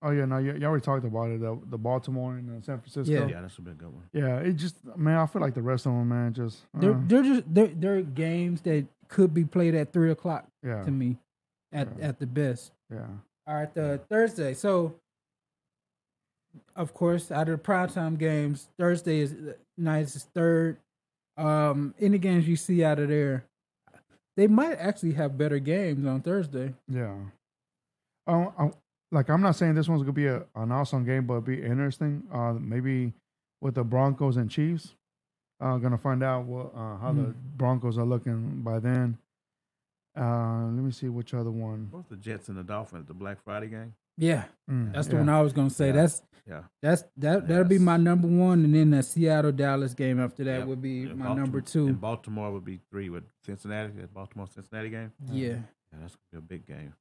Speaker 1: you already talked about it, the Baltimore and San Francisco.
Speaker 2: Yeah, that's a big good one.
Speaker 1: Yeah, it just, man, I feel like the rest of them, man, just
Speaker 3: they're games that could be played at 3:00 to me, at the best.
Speaker 1: Yeah.
Speaker 3: All right, the Thursday. So, of course, out of the primetime games, Thursday night is third. Any games you see out of there, they might actually have better games on Thursday.
Speaker 1: Yeah. I'm not saying this one's gonna be an awesome game, but it'll be interesting. Maybe with the Broncos and Chiefs. Gonna find out how the Broncos are looking by then. Let me see which other one.
Speaker 2: Both the Jets and the Dolphins, the Black Friday game.
Speaker 3: Yeah, that's the
Speaker 1: yeah.
Speaker 3: one I was gonna say.
Speaker 2: Yeah.
Speaker 3: That'll be my number one, and then the Seattle Dallas game after that
Speaker 2: Yep.
Speaker 3: would be
Speaker 2: Yeah,
Speaker 3: my number 2.
Speaker 2: And Baltimore would be 3 with Cincinnati. That Baltimore-Cincinnati game.
Speaker 3: Yeah,
Speaker 2: Yeah, that's gonna be a big game.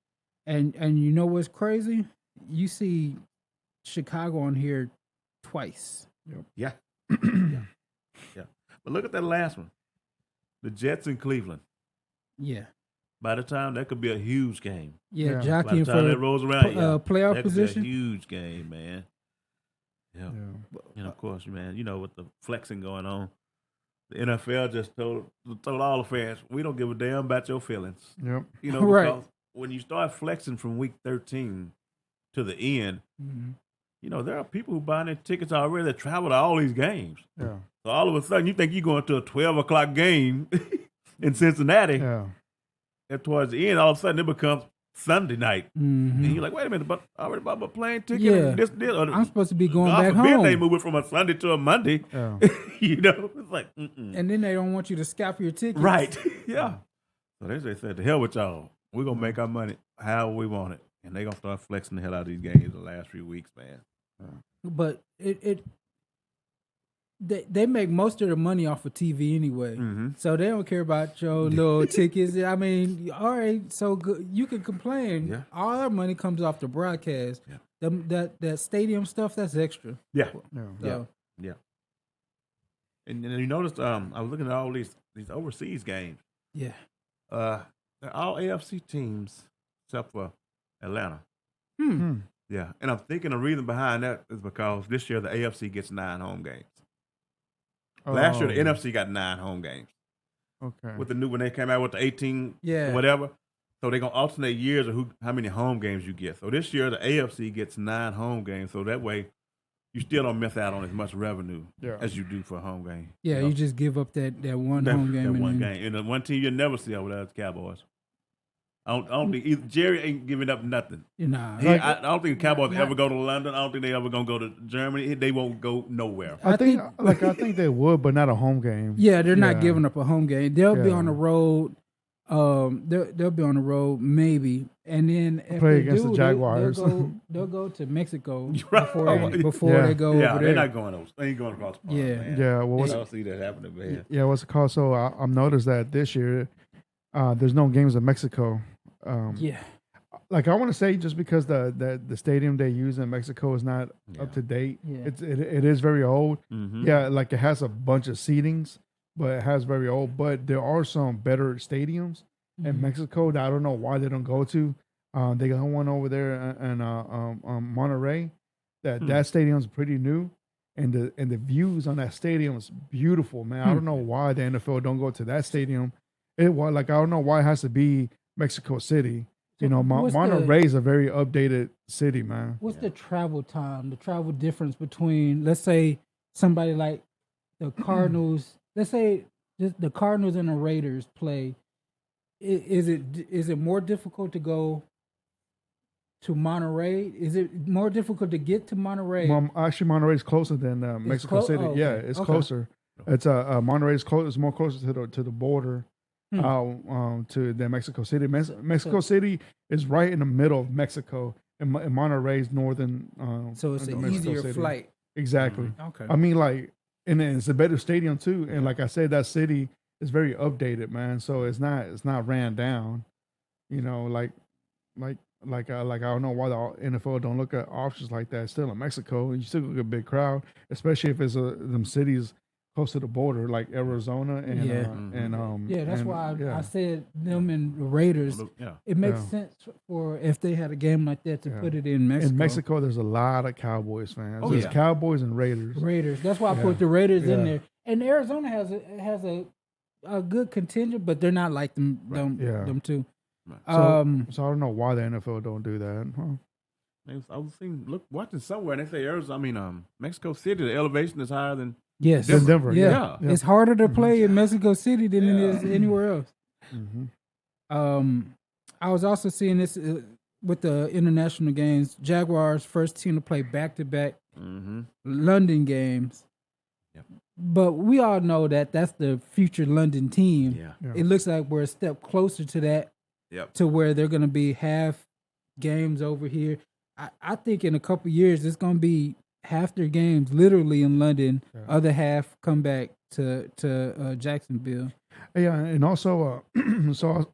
Speaker 3: and you know what's crazy? You see Chicago on here twice.
Speaker 2: Yeah. Yeah. But look at that last one. The Jets in Cleveland.
Speaker 3: Yeah,
Speaker 2: By the time that could be a huge game.
Speaker 3: yeah,
Speaker 1: Yeah.
Speaker 2: By the
Speaker 3: jockeying
Speaker 2: time that
Speaker 3: for
Speaker 2: rolls around,
Speaker 3: playoff
Speaker 2: that
Speaker 3: position.
Speaker 2: could be a huge game, man. Yeah.
Speaker 1: Yeah.
Speaker 2: And of course, man, with the flexing going on, the NFL just told all the fans, we don't give a damn about your feelings.
Speaker 1: Yep.
Speaker 3: Right.
Speaker 2: Because when you start flexing from week 13 to the end, there are people who buy their tickets already that travel to all these games.
Speaker 1: Yeah.
Speaker 2: So all of a sudden, you think you're going to a 12 o'clock game in Cincinnati,
Speaker 1: Yeah.
Speaker 2: and towards the end, all of a sudden, it becomes Sunday night.
Speaker 3: Mm-hmm.
Speaker 2: And you're like, wait a minute, but I already bought my plane ticket.
Speaker 3: Yeah.
Speaker 2: And this.
Speaker 3: I'm supposed to be going
Speaker 2: God
Speaker 3: back
Speaker 2: forbid
Speaker 3: home.
Speaker 2: they move it from a Sunday to a Monday.
Speaker 1: Yeah.
Speaker 2: It's like,
Speaker 3: And then they don't want you to scalp your tickets.
Speaker 2: right. Yeah. So they said, to hell with y'all. We're going to make our money how we want it. And they're going to start flexing the hell out of these games the last few weeks, man.
Speaker 3: But they make most of the money off of TV anyway.
Speaker 2: Mm-hmm.
Speaker 3: So they don't care about your little tickets. I mean, all right, so good. You can complain.
Speaker 2: Yeah.
Speaker 3: All our money comes off the broadcast.
Speaker 2: Yeah.
Speaker 3: That stadium stuff, that's extra.
Speaker 2: Yeah.
Speaker 1: Yeah.
Speaker 3: So,
Speaker 2: Yeah. And you noticed, I was looking at all these overseas games.
Speaker 3: yeah.
Speaker 2: They're all AFC teams except for Atlanta. Yeah. And I'm thinking the reason behind that is because this year the AFC gets 9 home games. Last year the NFC got 9 home games.
Speaker 1: Okay.
Speaker 2: With the new, when they came out with the 18
Speaker 3: Yeah.
Speaker 2: or whatever. So they're going to alternate years of how many home games you get. So this year the AFC gets 9 home games. So that way you still don't miss out on as much revenue as you do for a home game.
Speaker 3: Yeah, you just give up that one home game.
Speaker 2: That one
Speaker 3: and
Speaker 2: game. And the one team you'll never see over there is the Cowboys. I don't think Jerry ain't giving up nothing.
Speaker 3: Nah.
Speaker 2: I don't think the Cowboys ever go to London. I don't think they ever gonna go to Germany. They won't go nowhere.
Speaker 1: I think they would, but not a home game.
Speaker 3: Yeah, they're not giving up a home game. They'll be
Speaker 1: Yeah.
Speaker 3: on the road. They'll be on the road maybe, and then if
Speaker 1: Play
Speaker 3: they
Speaker 1: against the Jaguars.
Speaker 3: They'll go to Mexico
Speaker 2: Right.
Speaker 3: before they go
Speaker 2: Yeah,
Speaker 3: over
Speaker 2: they're
Speaker 3: there.
Speaker 2: not going those. They ain't going across the pond,
Speaker 3: Yeah.
Speaker 2: man.
Speaker 1: Yeah. Well,
Speaker 2: I don't see that happening, man.
Speaker 1: yeah. What's it called? So I've noticed that this year, there's no games in Mexico.
Speaker 3: Yeah,
Speaker 1: Like I want to say, just because the stadium they use in Mexico is not up to date.
Speaker 3: Yeah.
Speaker 1: It is very old.
Speaker 2: Mm-hmm.
Speaker 1: Yeah, like it has a bunch of seatings, but it has very old. But there are some better stadiums in Mexico that I don't know why they don't go to. They got one over there in Monterrey. That stadium's pretty new, and the views on that stadium is beautiful, man. I don't know why the NFL don't go to that stadium. I don't know why it has to be Mexico City. You know, Monterrey is a very updated city, man.
Speaker 3: What's the travel time? The travel difference between, let's say, somebody like the Cardinals. Let's say the Cardinals and the Raiders play. Is it more difficult to go to Monterrey? Is it more difficult to get to Monterey?
Speaker 1: Actually, Monterrey is closer than Mexico City.
Speaker 3: Oh, okay.
Speaker 1: Yeah, it's
Speaker 3: Okay.
Speaker 1: closer. It's Monterey is close. It's more closer to the border. To the Mexico City. Mexico City is right in the middle of Mexico, and Monterrey is northern.
Speaker 3: So it's an
Speaker 1: Mexico
Speaker 3: easier
Speaker 1: City.
Speaker 3: flight.
Speaker 1: Exactly.
Speaker 3: Okay.
Speaker 1: I mean, like, and it's a better stadium too. And like I said, that city is very updated, man. So it's not ran down. You know, like I don't know why the NFL don't look at options like that. Still in Mexico, you still get a big crowd, especially if it's them cities close to the border, like Arizona and
Speaker 3: that's
Speaker 1: and,
Speaker 3: why
Speaker 1: yeah.
Speaker 3: I said them and the Raiders.
Speaker 2: Yeah.
Speaker 3: It makes sense for if they had a game like that to put it in Mexico.
Speaker 1: In Mexico, there's a lot of Cowboys fans.
Speaker 2: Oh,
Speaker 1: There's
Speaker 2: yeah.
Speaker 1: Cowboys and Raiders.
Speaker 3: Raiders. That's why I put the Raiders in
Speaker 1: Yeah.
Speaker 3: there. And Arizona has a good contingent, but they're not like them two.
Speaker 2: Right.
Speaker 1: So I don't know why the NFL don't do that. Huh?
Speaker 2: I was watching somewhere, and they say Mexico City, the elevation is higher than.
Speaker 3: Yes.
Speaker 1: In Denver,
Speaker 2: Yeah.
Speaker 3: It's harder to play in Mexico City than it is anywhere else.
Speaker 1: Mm-hmm.
Speaker 3: I was also seeing this with the international games. Jaguars first team to play back-to-back London games.
Speaker 2: Yep.
Speaker 3: But we all know that that's the future London team.
Speaker 2: Yeah.
Speaker 3: It looks like we're a step closer to that,
Speaker 2: Yep.
Speaker 3: to where they're going to be half games over here. I think in a couple years it's gonna be half their games literally in London, other half come back to Jacksonville.
Speaker 1: Yeah, and also, so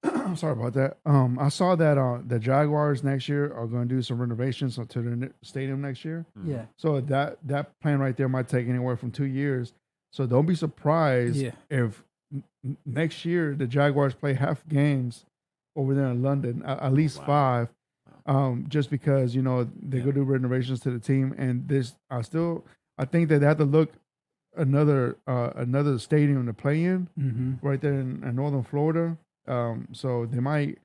Speaker 1: I'm sorry about that. I saw that the Jaguars next year are going to do some renovations to the stadium next year.
Speaker 3: Yeah.
Speaker 1: So that plan right there might take anywhere from 2 years. So don't be surprised if next year the Jaguars play half games over there in London, at least 5. Just because they go do renovations to the team, and I think that they have to look another stadium to play in right there in northern Florida. So they might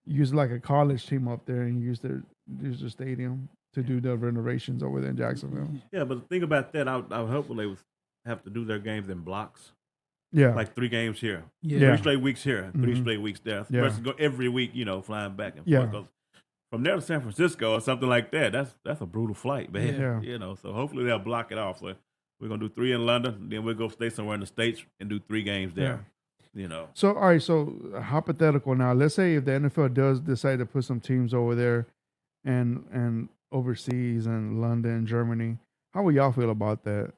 Speaker 1: use like a college team up there and use their stadium to do the renovations over there in Jacksonville.
Speaker 2: Yeah, but the thing about that, I hope they would have to do their games in blocks.
Speaker 1: Yeah,
Speaker 2: like 3 games here, 3
Speaker 1: Yeah.
Speaker 2: straight weeks here, 3 straight weeks there.
Speaker 1: Yeah.
Speaker 2: Versus go every week, flying back and
Speaker 1: Yeah.
Speaker 2: forth. 'Cause from there to San Francisco or something like that, that's a brutal flight, man.
Speaker 1: Yeah.
Speaker 2: So hopefully they'll block it off. So we're gonna do 3 in London, then we'll go stay somewhere in the States and do 3 games there.
Speaker 1: So all right, so hypothetical now. Let's say if the NFL does decide to put some teams over there, and overseas in London, Germany, how would y'all feel about that?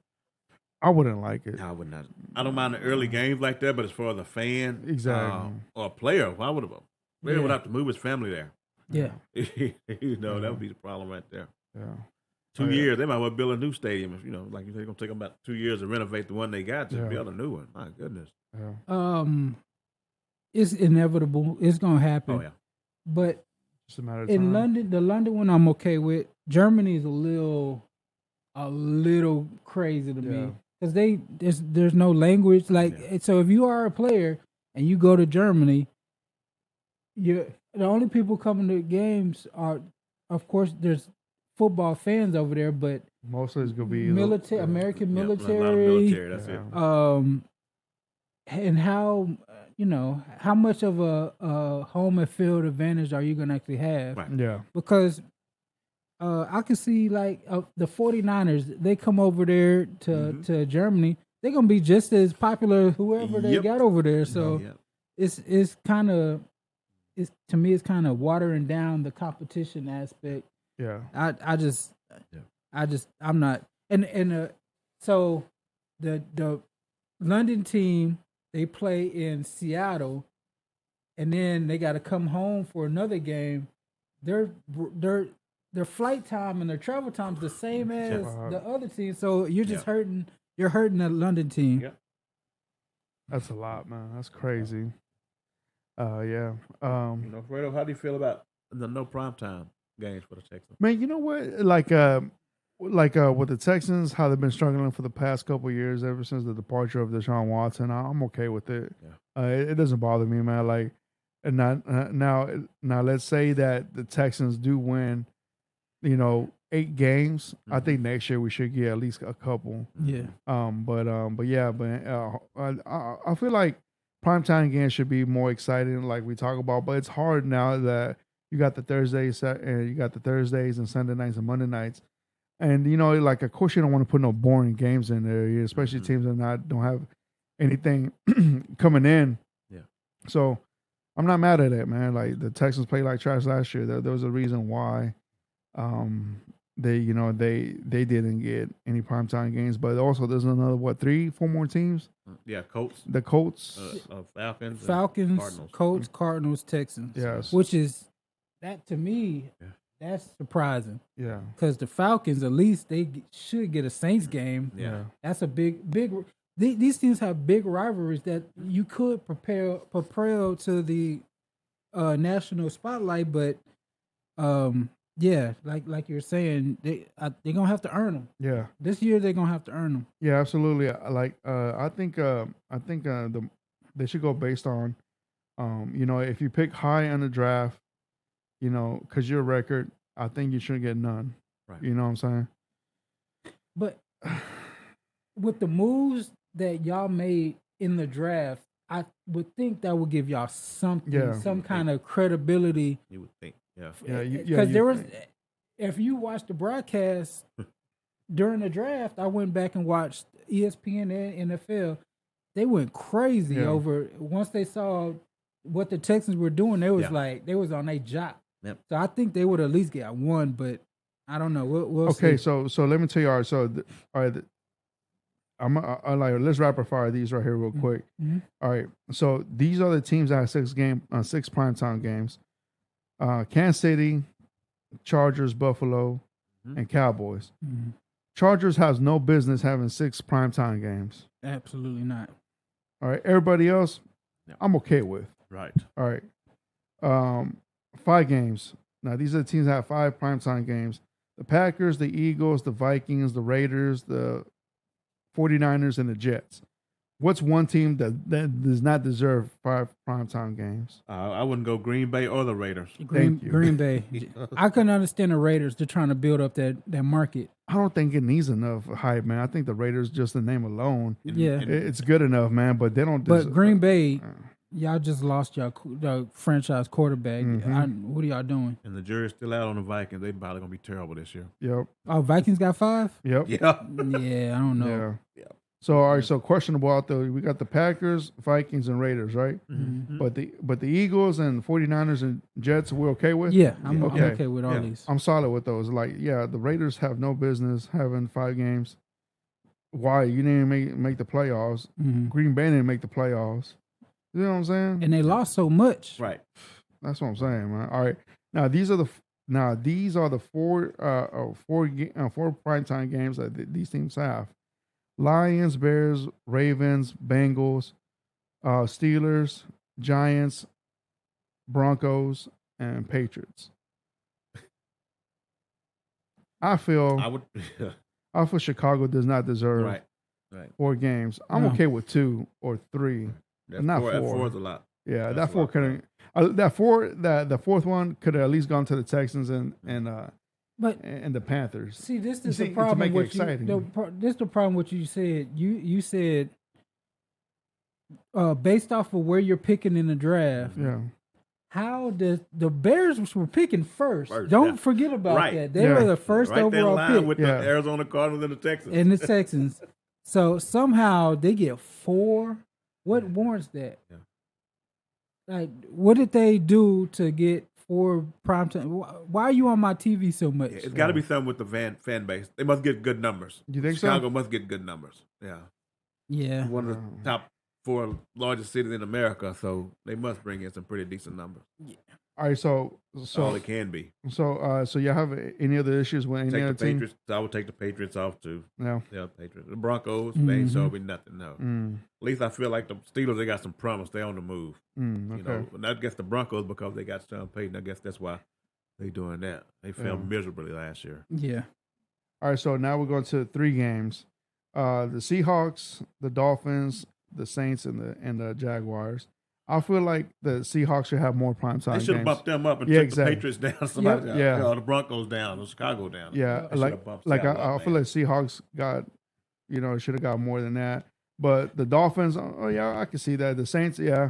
Speaker 1: I wouldn't like it.
Speaker 2: I would not. I don't mind the early games like that, but as far as a fan,
Speaker 1: Exactly.
Speaker 2: or a player, why would a player would have to move his family there?
Speaker 3: Yeah.
Speaker 2: That would be the problem right there.
Speaker 1: Yeah.
Speaker 2: 2 years, they might well build a new stadium. If like you say, it's gonna take them about 2 years to renovate the one they got to build a new one. My goodness.
Speaker 1: Yeah.
Speaker 3: It's inevitable. It's gonna happen.
Speaker 2: Oh yeah.
Speaker 3: But
Speaker 1: Just a matter of
Speaker 3: in
Speaker 1: time.
Speaker 3: London, the London one I'm okay with. Germany is a little crazy to me because there's no language. So if you are a player and you go to Germany, the only people coming to games are, of course, there's football fans over there, but
Speaker 1: mostly it's gonna be
Speaker 3: military, American
Speaker 2: Yeah, a lot of
Speaker 3: military.
Speaker 2: military. That's it.
Speaker 3: And how much of a home and field advantage are you gonna actually have?
Speaker 2: Right.
Speaker 1: Yeah.
Speaker 3: Because I can see the 49ers, they come over there to Germany, they're gonna be just as popular whoever they got over there. So it's kind of to me it's kind of watering down the competition aspect.
Speaker 1: Yeah.
Speaker 3: I'm not so the London team, they play in Seattle, and then they got to come home for another game. Their flight time and their travel time is the same as the other team. So you're just hurting. You're hurting the London team.
Speaker 2: Yeah.
Speaker 1: That's a lot, man. That's crazy. Yeah.
Speaker 2: Fredo, how do you feel about the no primetime games for the Texans?
Speaker 1: Man, you know what? Like with the Texans, how they've been struggling for the past couple of years, ever since the departure of Deshaun Watson. I'm okay with it.
Speaker 2: Yeah.
Speaker 1: It doesn't bother me, man. Like, and now, let's say that the Texans do win, 8 games. I think next year we should get at least a couple.
Speaker 3: Yeah.
Speaker 1: I feel like primetime games should be more exciting, like we talk about. But it's hard now that you got the Thursdays and Sunday nights and Monday nights. And like, of course, you don't want to put no boring games in there, especially teams that don't have anything coming in.
Speaker 2: Yeah.
Speaker 1: So I'm not mad at it, man. Like, the Texans played like trash last year. There was a reason why they didn't get any primetime games. But also, there's another 3-4 more teams.
Speaker 2: Yeah, Colts.
Speaker 1: The Colts,
Speaker 2: Falcons,
Speaker 3: Cardinals. Colts, Cardinals, Texans.
Speaker 1: Yes.
Speaker 3: Which is that to me. Yeah. That's surprising.
Speaker 1: Yeah.
Speaker 3: Because the Falcons, at least they should get a Saints game.
Speaker 2: Yeah.
Speaker 3: That's a big. These teams have big rivalries that you could prepare to the national spotlight, but like you're saying, they're gonna have to earn them.
Speaker 1: Yeah.
Speaker 3: This year they're gonna have to earn them.
Speaker 1: Yeah, absolutely. I think they should go based on, if you pick high in the draft, because your record, I think you shouldn't get none.
Speaker 2: Right.
Speaker 1: You know what I'm saying?
Speaker 3: But with the moves that y'all made in the draft, I would think that would give y'all something, some kind of credibility.
Speaker 2: You would think, yeah.
Speaker 3: Because there was, if you watch the broadcast during the draft, I went back and watched ESPN and NFL. They went crazy over once they saw what the Texans were doing. They was like, they was on their jock.
Speaker 2: Yep.
Speaker 3: So I think they would at least get one, but I don't know. We'll
Speaker 1: Okay,
Speaker 3: see.
Speaker 1: so let me tell you. All right, so all right, I like let's rapid fire these right here real quick.
Speaker 3: Mm-hmm.
Speaker 1: All right, so these are the teams that have six primetime games: Kansas City, Chargers, Buffalo, and Cowboys.
Speaker 3: Mm-hmm.
Speaker 1: Chargers has no business having 6 primetime games.
Speaker 3: Absolutely not.
Speaker 1: All right, everybody else, I'm okay with.
Speaker 2: Right.
Speaker 1: All right, 5 games. Now these are the teams that have 5 primetime games: the Packers, the Eagles, the Vikings, the Raiders, the 49ers, and the Jets. What's one team that does not deserve 5 primetime games?
Speaker 2: I wouldn't go Green Bay or the Raiders.
Speaker 1: Thank you.
Speaker 3: Green Bay. I couldn't understand the Raiders. They're trying to build up that market.
Speaker 1: I don't think it needs enough hype, man. I think the Raiders, just the name alone,
Speaker 3: Yeah.
Speaker 1: it's good enough, man. But they don't.
Speaker 3: But Green Bay, y'all just lost your franchise quarterback. What are y'all doing?
Speaker 2: And the jury's still out on the Vikings. They probably gonna be terrible this year.
Speaker 1: Yep.
Speaker 3: Oh, Vikings got 5?
Speaker 1: Yep.
Speaker 2: Yeah.
Speaker 3: Yeah, I don't know.
Speaker 1: Yeah. So all right, so questionable out there. We got the Packers, Vikings, and Raiders, right?
Speaker 3: Mm-hmm.
Speaker 1: But the Eagles and 49ers and Jets we're okay with?
Speaker 3: Yeah, I'm okay with all these.
Speaker 1: I'm solid with those. Like, yeah, the Raiders have no business having 5 games. Why? You didn't even make the playoffs.
Speaker 3: Mm-hmm.
Speaker 1: Green Bay didn't make the playoffs. You know what I'm saying?
Speaker 3: And they lost so much.
Speaker 2: Right.
Speaker 1: That's what I'm saying, man. All right. Now these are the 4 primetime games that these teams have: Lions, Bears, Ravens, Bengals, Steelers, Giants, Broncos, and Patriots. I feel Chicago does not deserve
Speaker 2: Right.
Speaker 1: 4 games. I'm okay with 2 or 3.
Speaker 2: That's
Speaker 1: Not
Speaker 2: 4.
Speaker 1: 4.
Speaker 2: 4 is a lot.
Speaker 1: Yeah,
Speaker 2: That's
Speaker 1: that
Speaker 2: a
Speaker 1: 4
Speaker 2: lot.
Speaker 1: could the 4th one could have at least gone to the Texans and the Panthers.
Speaker 3: See, this is
Speaker 1: See,
Speaker 3: the
Speaker 1: to
Speaker 3: problem
Speaker 1: make it
Speaker 3: with you.
Speaker 1: exciting.
Speaker 3: This is the problem with you said. You said based off of where you're picking in the draft.
Speaker 1: Yeah.
Speaker 3: How the Bears were picking first?
Speaker 2: First,
Speaker 3: Don't
Speaker 2: yeah.
Speaker 3: forget about
Speaker 2: Right.
Speaker 3: that. They were the first
Speaker 2: Right there in
Speaker 3: overall
Speaker 2: line
Speaker 3: pick
Speaker 2: with the Arizona Cardinals and the Texans.
Speaker 3: and the Texans. So somehow they get 4. What warrants that?
Speaker 2: Yeah.
Speaker 3: Like, what did they do to get 4 primetime? Why are you on my TV so much?
Speaker 2: It's got to be something with the fan base. They must get good numbers.
Speaker 1: You think so?
Speaker 2: Chicago must get good numbers. Yeah.
Speaker 3: Yeah.
Speaker 2: One of the top 4 largest cities in America, so they must bring in some pretty decent numbers.
Speaker 1: All right, so
Speaker 2: All it can be.
Speaker 1: so you have any other issues with any
Speaker 2: Take
Speaker 1: other
Speaker 2: the
Speaker 1: team?
Speaker 2: Patriots. I would take the Patriots off too.
Speaker 1: No.
Speaker 2: Yeah, Patriots. The Broncos, they ain't showing me nothing. No.
Speaker 1: Mm.
Speaker 2: At least I feel like the Steelers, they got some promise. They on the move.
Speaker 1: Okay.
Speaker 2: You know, and I guess the Broncos because they got Sean Payton. I guess that's why they doing that. They failed miserably last year.
Speaker 3: Yeah.
Speaker 1: All right, so now we're going to 3 games: the Seahawks, the Dolphins, the Saints, and the Jaguars. I feel like the Seahawks should have more primetime
Speaker 2: They should have
Speaker 1: games.
Speaker 2: bumped them up and
Speaker 1: Yeah,
Speaker 2: took
Speaker 1: exactly.
Speaker 2: the Patriots down. Somebody,
Speaker 1: Yeah.
Speaker 2: the Broncos down, the Chicago down.
Speaker 1: Yeah,
Speaker 2: They should have bumped
Speaker 1: like
Speaker 2: Seattle
Speaker 1: I
Speaker 2: up,
Speaker 1: feel
Speaker 2: man.
Speaker 1: like Seahawks got, should have got more than that. But the Dolphins, oh yeah, I can see that. The Saints, yeah,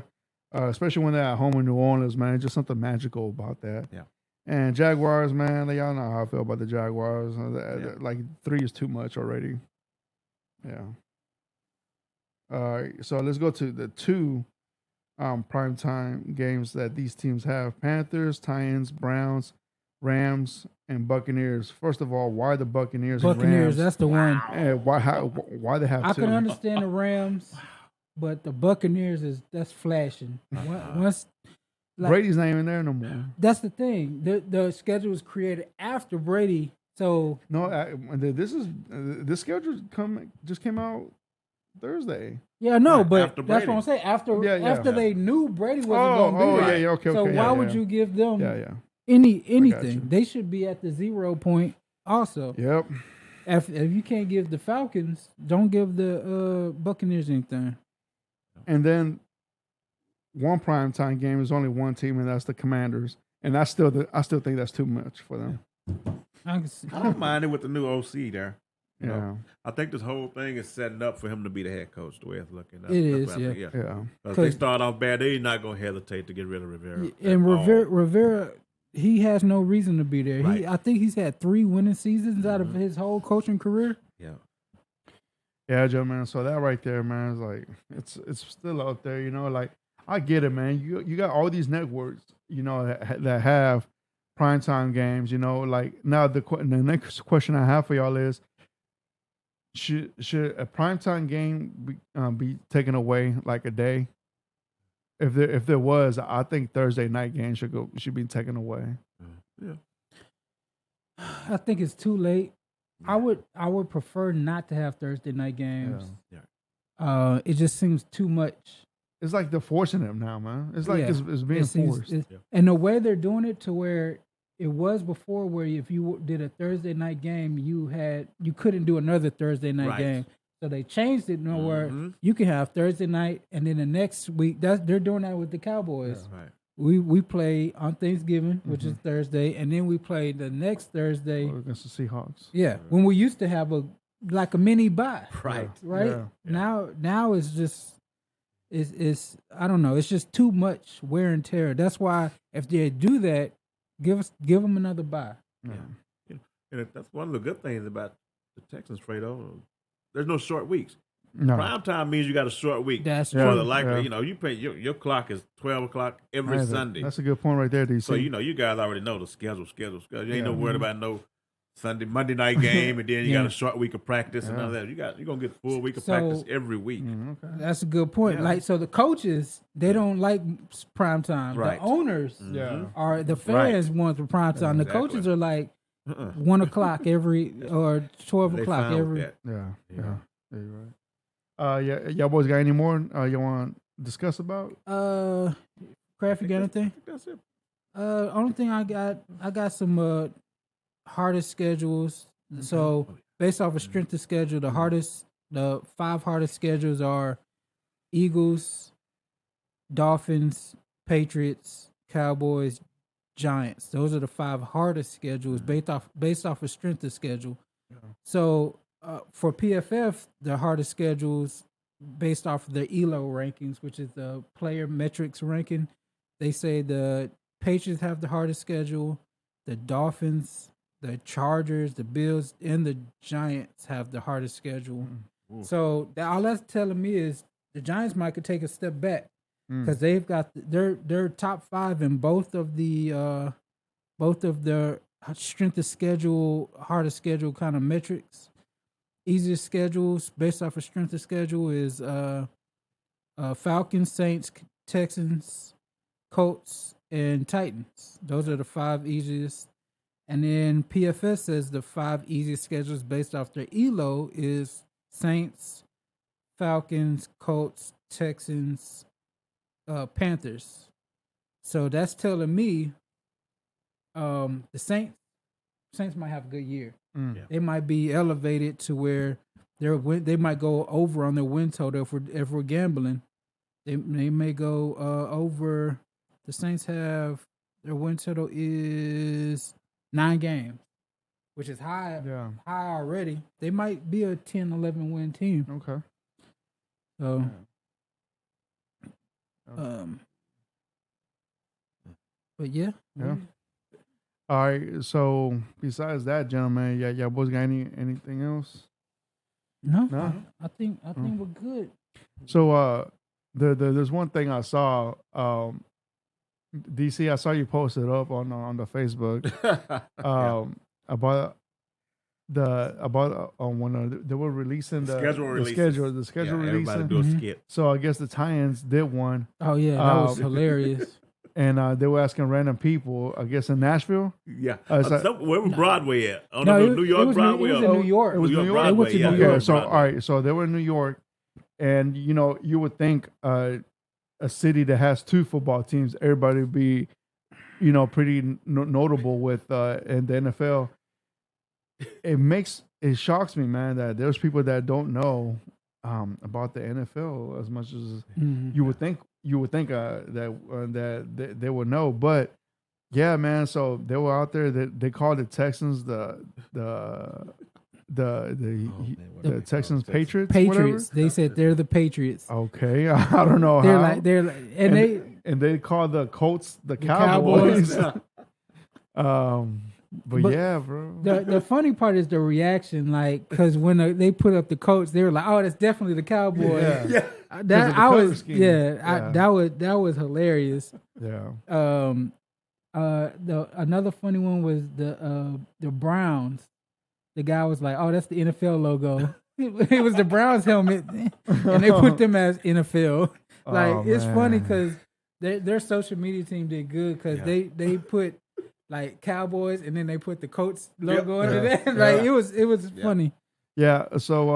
Speaker 1: especially when they're at home in New Orleans, man, just something magical about that.
Speaker 2: Yeah.
Speaker 1: And Jaguars, man, y'all know how I feel about the Jaguars. Like 3 is too much already. Yeah. All right, so let's go to the 2 primetime games that these teams have: Panthers, Titans, Browns, Rams, and Buccaneers. First of all, why the Buccaneers? And
Speaker 3: Buccaneers,
Speaker 1: Rams?
Speaker 3: that's the one.
Speaker 1: And why they have
Speaker 3: I
Speaker 1: 2?
Speaker 3: can understand the Rams, but the Buccaneers that's flashing. Once
Speaker 1: Brady's not even there no more.
Speaker 3: that's the thing. The schedule was created after Brady, so
Speaker 1: No, this schedule just came out Thursday.
Speaker 3: yeah, no,
Speaker 2: Right,
Speaker 3: but
Speaker 2: after
Speaker 3: that's
Speaker 2: Brady.
Speaker 3: what I'm saying. After
Speaker 1: Yeah.
Speaker 3: they knew Brady wasn't going to be there.
Speaker 1: yeah, okay.
Speaker 3: So
Speaker 1: yeah,
Speaker 3: why would you give them
Speaker 1: Yeah.
Speaker 3: anything? They should be at the 0 point also.
Speaker 1: Yep.
Speaker 3: If you can't give the Falcons, don't give the Buccaneers anything.
Speaker 1: And then one primetime game is only one team, and that's the Commanders. And I still think that's too much for them.
Speaker 3: I can see.
Speaker 2: I don't mind it with the new OC there. You
Speaker 1: Yeah.
Speaker 2: know, I think this whole thing is setting up for him to be the head coach. The way it's looking,
Speaker 3: It is,
Speaker 2: what I think,
Speaker 3: yeah.
Speaker 1: Yeah.
Speaker 2: If they start off bad, they're not going to hesitate to get rid of Rivera.
Speaker 3: And
Speaker 2: at all.
Speaker 3: Rivera, he has no reason to be there.
Speaker 2: Right.
Speaker 3: I think he's had 3 winning seasons out of his whole coaching career.
Speaker 2: Yeah.
Speaker 1: Yeah, Joe, man. So that right there, man, is like it's still out there, Like I get it, man. You got all these networks, that have primetime games. You know, like now the next question I have for y'all is: should a primetime game be taken away like a day? If there was, I think Thursday night games should be taken away.
Speaker 2: Yeah.
Speaker 3: I think it's too late. I would prefer not to have Thursday night games.
Speaker 2: Yeah.
Speaker 3: It just seems too much.
Speaker 1: It's like they're forcing them now, man. It's like it's being forced.
Speaker 3: And the way they're doing it to where it was before, where if you did a Thursday night game, you couldn't do another Thursday night game. So they changed it where you can have Thursday night, and then the next week they're doing that with the Cowboys.
Speaker 2: Yeah, right.
Speaker 3: We play on Thanksgiving, which is Thursday, and then we play the next Thursday
Speaker 1: against the Seahawks.
Speaker 3: Yeah, when we used to have a mini bye.
Speaker 2: Right.
Speaker 3: Yeah. Now it's just it's I don't know. It's just too much wear and tear. That's why if they do that, give them another bye.
Speaker 2: Yeah. And that's one of the good things about the Texans, Fredo. There's no short weeks.
Speaker 1: No.
Speaker 2: Prime time means you got a short week.
Speaker 3: That's
Speaker 2: for
Speaker 3: true.
Speaker 2: the likely, you pay your clock is 12 o'clock every Sunday.
Speaker 1: That's a good point right there, DC.
Speaker 2: So you guys already know the schedule. You ain't no worried about no Monday night game, and then you got a short week of practice and all that. You're gonna get a full week of practice every week.
Speaker 1: Okay.
Speaker 3: That's a good point.
Speaker 2: Yeah.
Speaker 3: So the coaches, they don't like prime time.
Speaker 2: Right.
Speaker 3: The owners are the fans want the prime time. The
Speaker 2: Exactly.
Speaker 3: coaches are like 1 o'clock every or 12
Speaker 2: They
Speaker 3: o'clock
Speaker 2: found
Speaker 3: every.
Speaker 2: that.
Speaker 1: Yeah, you're right. Y'all boys got any more you want to discuss about?
Speaker 3: Craft, you got anything?
Speaker 2: That's it.
Speaker 3: Only thing I got some hardest schedules. So based off of strength of schedule, the 5 hardest schedules are Eagles, Dolphins, Patriots, Cowboys, Giants. Those are the 5 hardest schedules based off of strength of schedule. Yeah. So for PFF, the hardest schedules based off of the ELO rankings, which is the player metrics ranking. They say the Patriots have the hardest schedule, the Dolphins, the Chargers, the Bills, and the Giants have the hardest schedule. Mm-hmm. So all that's telling me is the Giants might could take a step back because they've got their top 5 in both of the strength of schedule, hardest schedule kind of metrics. Easiest schedules based off of strength of schedule is Falcons, Saints, Texans, Colts, and Titans. Those are the 5 easiest. And then PFS says the 5 easiest schedules based off their ELO is Saints, Falcons, Colts, Texans, Panthers. So that's telling me the Saints might have a good year. Yeah. They might be elevated to where they might go over on their win total if we're gambling. They may go over. The Saints have their win total is 9 games, which is high already. They might be a 10-11 win team.
Speaker 1: Okay.
Speaker 3: So, but yeah.
Speaker 1: All right. So besides that, gentlemen, y'all boys got anything else?
Speaker 3: No. I think we're good.
Speaker 1: So there's one thing I saw. DC, I saw you posted up on the Facebook about when they were releasing the schedule releasing.
Speaker 2: Everybody do a skit.
Speaker 1: So I guess the Titans did one.
Speaker 3: Oh yeah, that was hilarious.
Speaker 1: And they were asking random people, I guess in Nashville.
Speaker 2: Yeah. Where was Broadway at? New
Speaker 3: York
Speaker 2: Broadway?
Speaker 3: It was in New York.
Speaker 1: It was New York.
Speaker 3: They went to New York.
Speaker 1: So all right, so they were in New York, and you would think a city that has 2 football teams, everybody would be, pretty notable with in the NFL. It shocks me, man, that there's people that don't know about the NFL as much as you would think. You would think that they would know, but yeah, man. So they were out there. They called the Texans the Texans Patriots.
Speaker 3: Patriots. They said they're the Patriots.
Speaker 1: Okay, I don't know how. They call the Colts the Cowboys. But yeah, bro.
Speaker 3: The funny part is the reaction, because when they put up the Colts, they were like, "Oh, that's definitely the Cowboys."
Speaker 1: Yeah.
Speaker 3: That was hilarious.
Speaker 1: Yeah.
Speaker 3: The another funny one was the Browns. The guy was like, "Oh, that's the NFL logo." It was the Browns helmet, and they put them as NFL. Like
Speaker 1: Oh,
Speaker 3: it's funny
Speaker 1: man.
Speaker 3: because their social media team did good because they put like Cowboys and then they put the Colts logo under
Speaker 1: Yeah.
Speaker 3: that. Like
Speaker 1: Yeah.
Speaker 3: it was funny.
Speaker 1: Yeah, so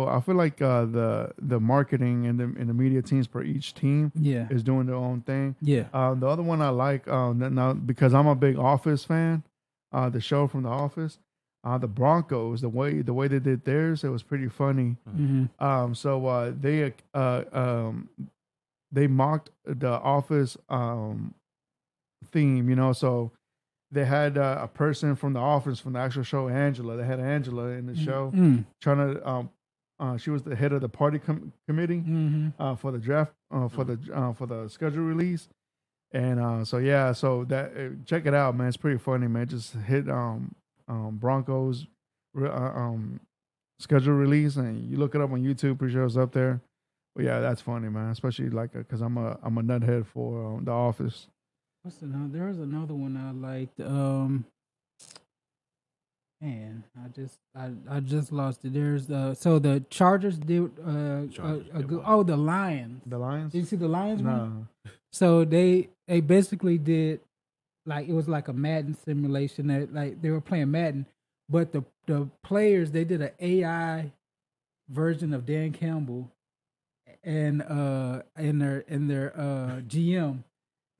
Speaker 1: I feel like the marketing and the media teams for each team
Speaker 3: Yeah.
Speaker 1: is doing their own thing.
Speaker 3: Yeah.
Speaker 1: The other one I like now because I'm a big Office fan, the show from The Office, the Broncos, the way they did theirs, it was pretty funny.
Speaker 3: Mm-hmm.
Speaker 1: So they mocked the Office theme, so they had a person from The Office from the actual show, Angela. They had Angela in the show trying to. She was the head of the party committee for the draft for the schedule release, and so that check it out, man. It's pretty funny, man. Just hit Broncos schedule release, and you look it up on YouTube. Pretty sure it's up there. But yeah, that's funny, man. Especially like because I'm a nuthead for The Office.
Speaker 3: What's another? There was another one I liked. Man, I just lost it. There's so the Chargers did the Lions.
Speaker 1: The Lions.
Speaker 3: Did you see the Lions one?
Speaker 1: No.
Speaker 3: So they basically did like it was like a Madden simulation that like they were playing Madden, but the players they did an AI version of Dan Campbell and in their GM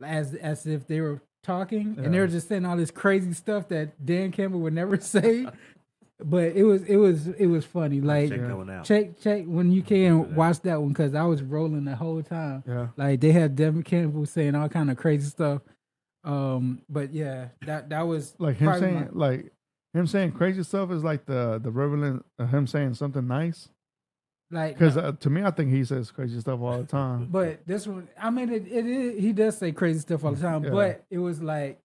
Speaker 3: as if they were talking and they were just saying all this crazy stuff that Dan Campbell would never say. But it was funny. Like
Speaker 2: Check that one out.
Speaker 3: check when you can watch that one because I was rolling the whole time.
Speaker 1: Yeah.
Speaker 3: Like they had Devin Campbell saying all kind of crazy stuff. But yeah, that was
Speaker 1: Like him
Speaker 3: probably
Speaker 1: saying saying crazy stuff is like the relevant him saying something nice.
Speaker 3: like
Speaker 1: Because to me, I think he says crazy stuff all the time.
Speaker 3: But this one, I mean, it is, he does say crazy stuff all the time,
Speaker 1: Yeah.
Speaker 3: but it was like,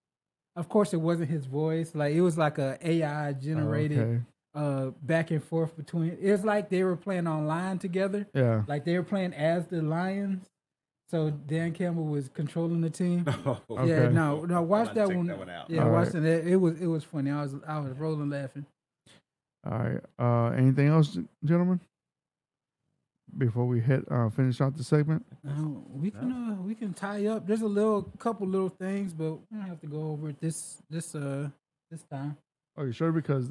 Speaker 3: of course, it wasn't his voice. Like, it was like a AI generated back and forth between. It was like they were playing online together.
Speaker 1: Yeah.
Speaker 3: Like, they were playing as the Lions. So, Dan Campbell was controlling the team.
Speaker 1: Okay.
Speaker 3: Yeah, no, watch
Speaker 2: I'm
Speaker 3: that
Speaker 2: gonna
Speaker 3: one.
Speaker 2: check that one out.
Speaker 3: Yeah,
Speaker 1: All
Speaker 3: watch
Speaker 1: right.
Speaker 3: it. It was funny. I was rolling laughing.
Speaker 1: All right. Anything else, gentlemen? Before we finish out the segment.
Speaker 3: We can tie up. There's couple little things, but we don't have to go over it this time.
Speaker 1: Are you sure? Because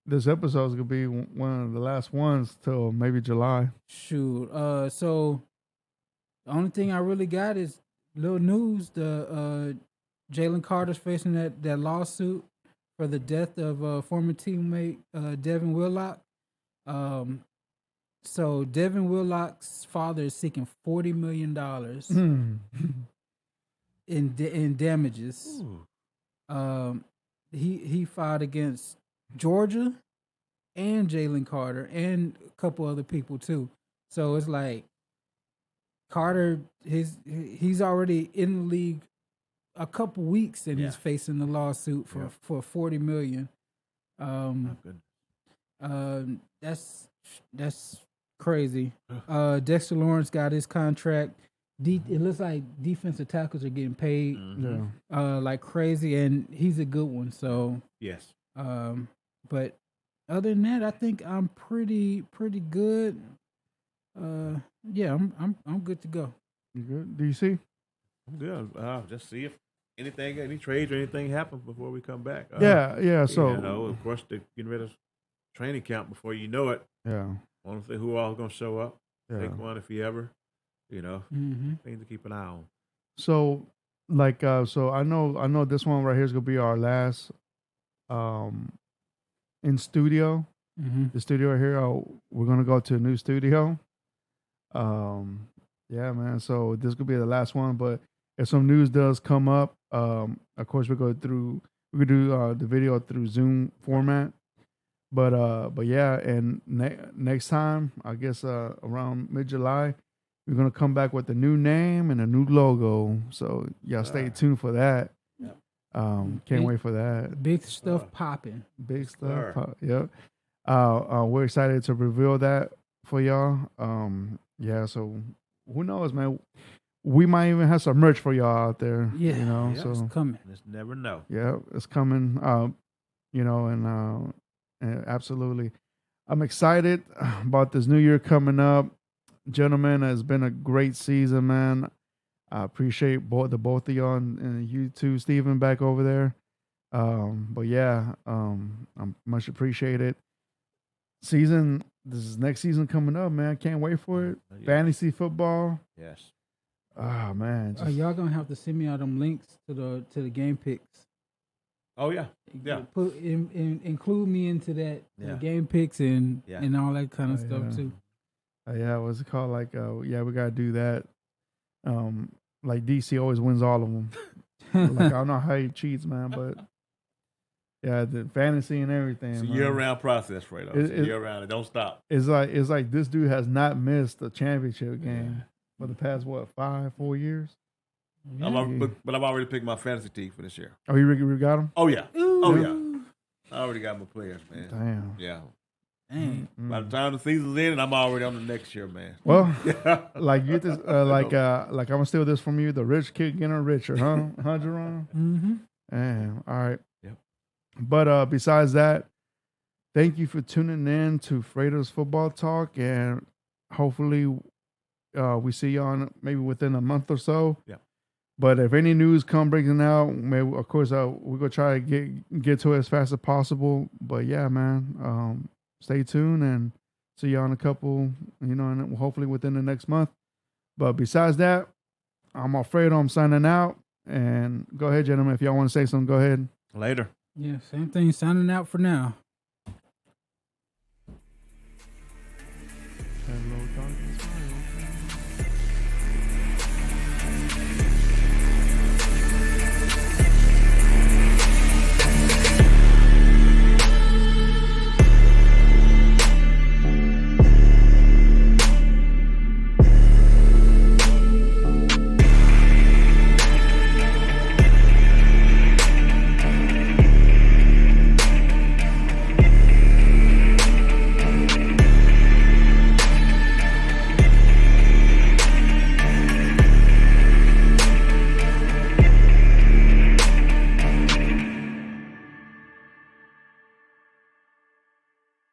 Speaker 1: this episode is gonna be one of the last ones till maybe July.
Speaker 3: Shoot. So the only thing I really got is little news. The Jalen Carter's facing that lawsuit for the death of former teammate Devin Willock. So Devin Willock's father is seeking $40 million in damages. He filed against Georgia and Jalen Carter and a couple other people too. So it's like Carter, he's already in the league a couple weeks and he's facing the lawsuit for $40 million. That's crazy. Dexter Lawrence got his contract. It looks like defensive tackles are getting paid like crazy, and he's a good one. So
Speaker 2: yes.
Speaker 3: But other than that, I think I'm pretty good. Yeah, I'm good to go.
Speaker 1: You good? DC?
Speaker 2: I'm good. Just see if any trades or anything happen before we come back.
Speaker 1: Yeah. So
Speaker 2: of course, they're getting rid of training camp before you know it.
Speaker 1: yeah.
Speaker 2: I want to see who all going to show up.
Speaker 1: Yeah.
Speaker 2: Take one if he ever. Things to keep an eye on.
Speaker 1: So so I know this one right here is gonna be our last in studio. The studio right here. We're gonna go to a new studio. Yeah, man. So this could be the last one, but if some news does come up, of course we could do the video through Zoom format. But yeah, and next time, I guess around mid-July, we're gonna come back with a new name and a new logo. So y'all stay tuned for that. Can't wait for that.
Speaker 3: Big stuff popping.
Speaker 1: Big stuff. Yep. We're excited to reveal that for y'all. Yeah. So who knows, man? we might even have some merch for y'all out there.
Speaker 3: Yeah,
Speaker 1: you know,
Speaker 2: yeah,
Speaker 1: so
Speaker 3: it's coming.
Speaker 2: Just never know.
Speaker 1: yeah, it's coming. You know, and absolutely, I'm excited about this new year coming up, gentlemen. It's been a great season, man. I appreciate both of y'all and you too, Stephen, back over there. But yeah, I'm much appreciated. This is next season coming up, man. Can't wait for it.
Speaker 2: Yes.
Speaker 1: Fantasy football.
Speaker 2: Yes.
Speaker 1: Oh man,
Speaker 3: Y'all gonna have to send me all them links to the game picks.
Speaker 2: Oh yeah. Yeah.
Speaker 3: Include me into that
Speaker 2: Yeah.
Speaker 3: game picks and
Speaker 2: Yeah.
Speaker 3: and all that kind of
Speaker 1: Oh,
Speaker 3: stuff
Speaker 1: yeah.
Speaker 3: too.
Speaker 1: Yeah, what's it called? Like, yeah, we gotta do that. Like DC always wins all of them. Like I don't know how he cheats, man, but yeah, the fantasy and everything.
Speaker 2: It's a
Speaker 1: man.
Speaker 2: year-round process, Fredo. It's
Speaker 1: It-
Speaker 2: year-round. It don't stop.
Speaker 1: It's like this dude has not missed a championship game for the past 4 years.
Speaker 2: I've
Speaker 1: Yeah.
Speaker 2: already picked my fantasy team for this year.
Speaker 1: Oh, you got him?
Speaker 2: Oh yeah. Oh
Speaker 3: Ooh.
Speaker 2: yeah. I already got my players, man.
Speaker 1: Damn.
Speaker 2: Yeah.
Speaker 3: Dang.
Speaker 2: By the time the season's in, I'm already on the next year, man.
Speaker 1: Well, like you just like I'm gonna steal this from you. The rich kid getting richer, huh? Jerome?
Speaker 3: Mm-hmm.
Speaker 1: Damn. All right.
Speaker 2: Yep.
Speaker 1: But besides that, thank you for tuning in to Fredo's Football Talk, and hopefully, we see you on maybe within a month or so.
Speaker 2: Yeah.
Speaker 1: But if any news come breaking out, maybe of course we're gonna try to get to it as fast as possible. But yeah, man, stay tuned and see you on a couple, and hopefully within the next month. But besides that, I'm Fredo. I'm signing out. And go ahead, gentlemen. If y'all want to say something, go ahead.
Speaker 2: Later.
Speaker 3: Yeah, same thing. Signing out for now.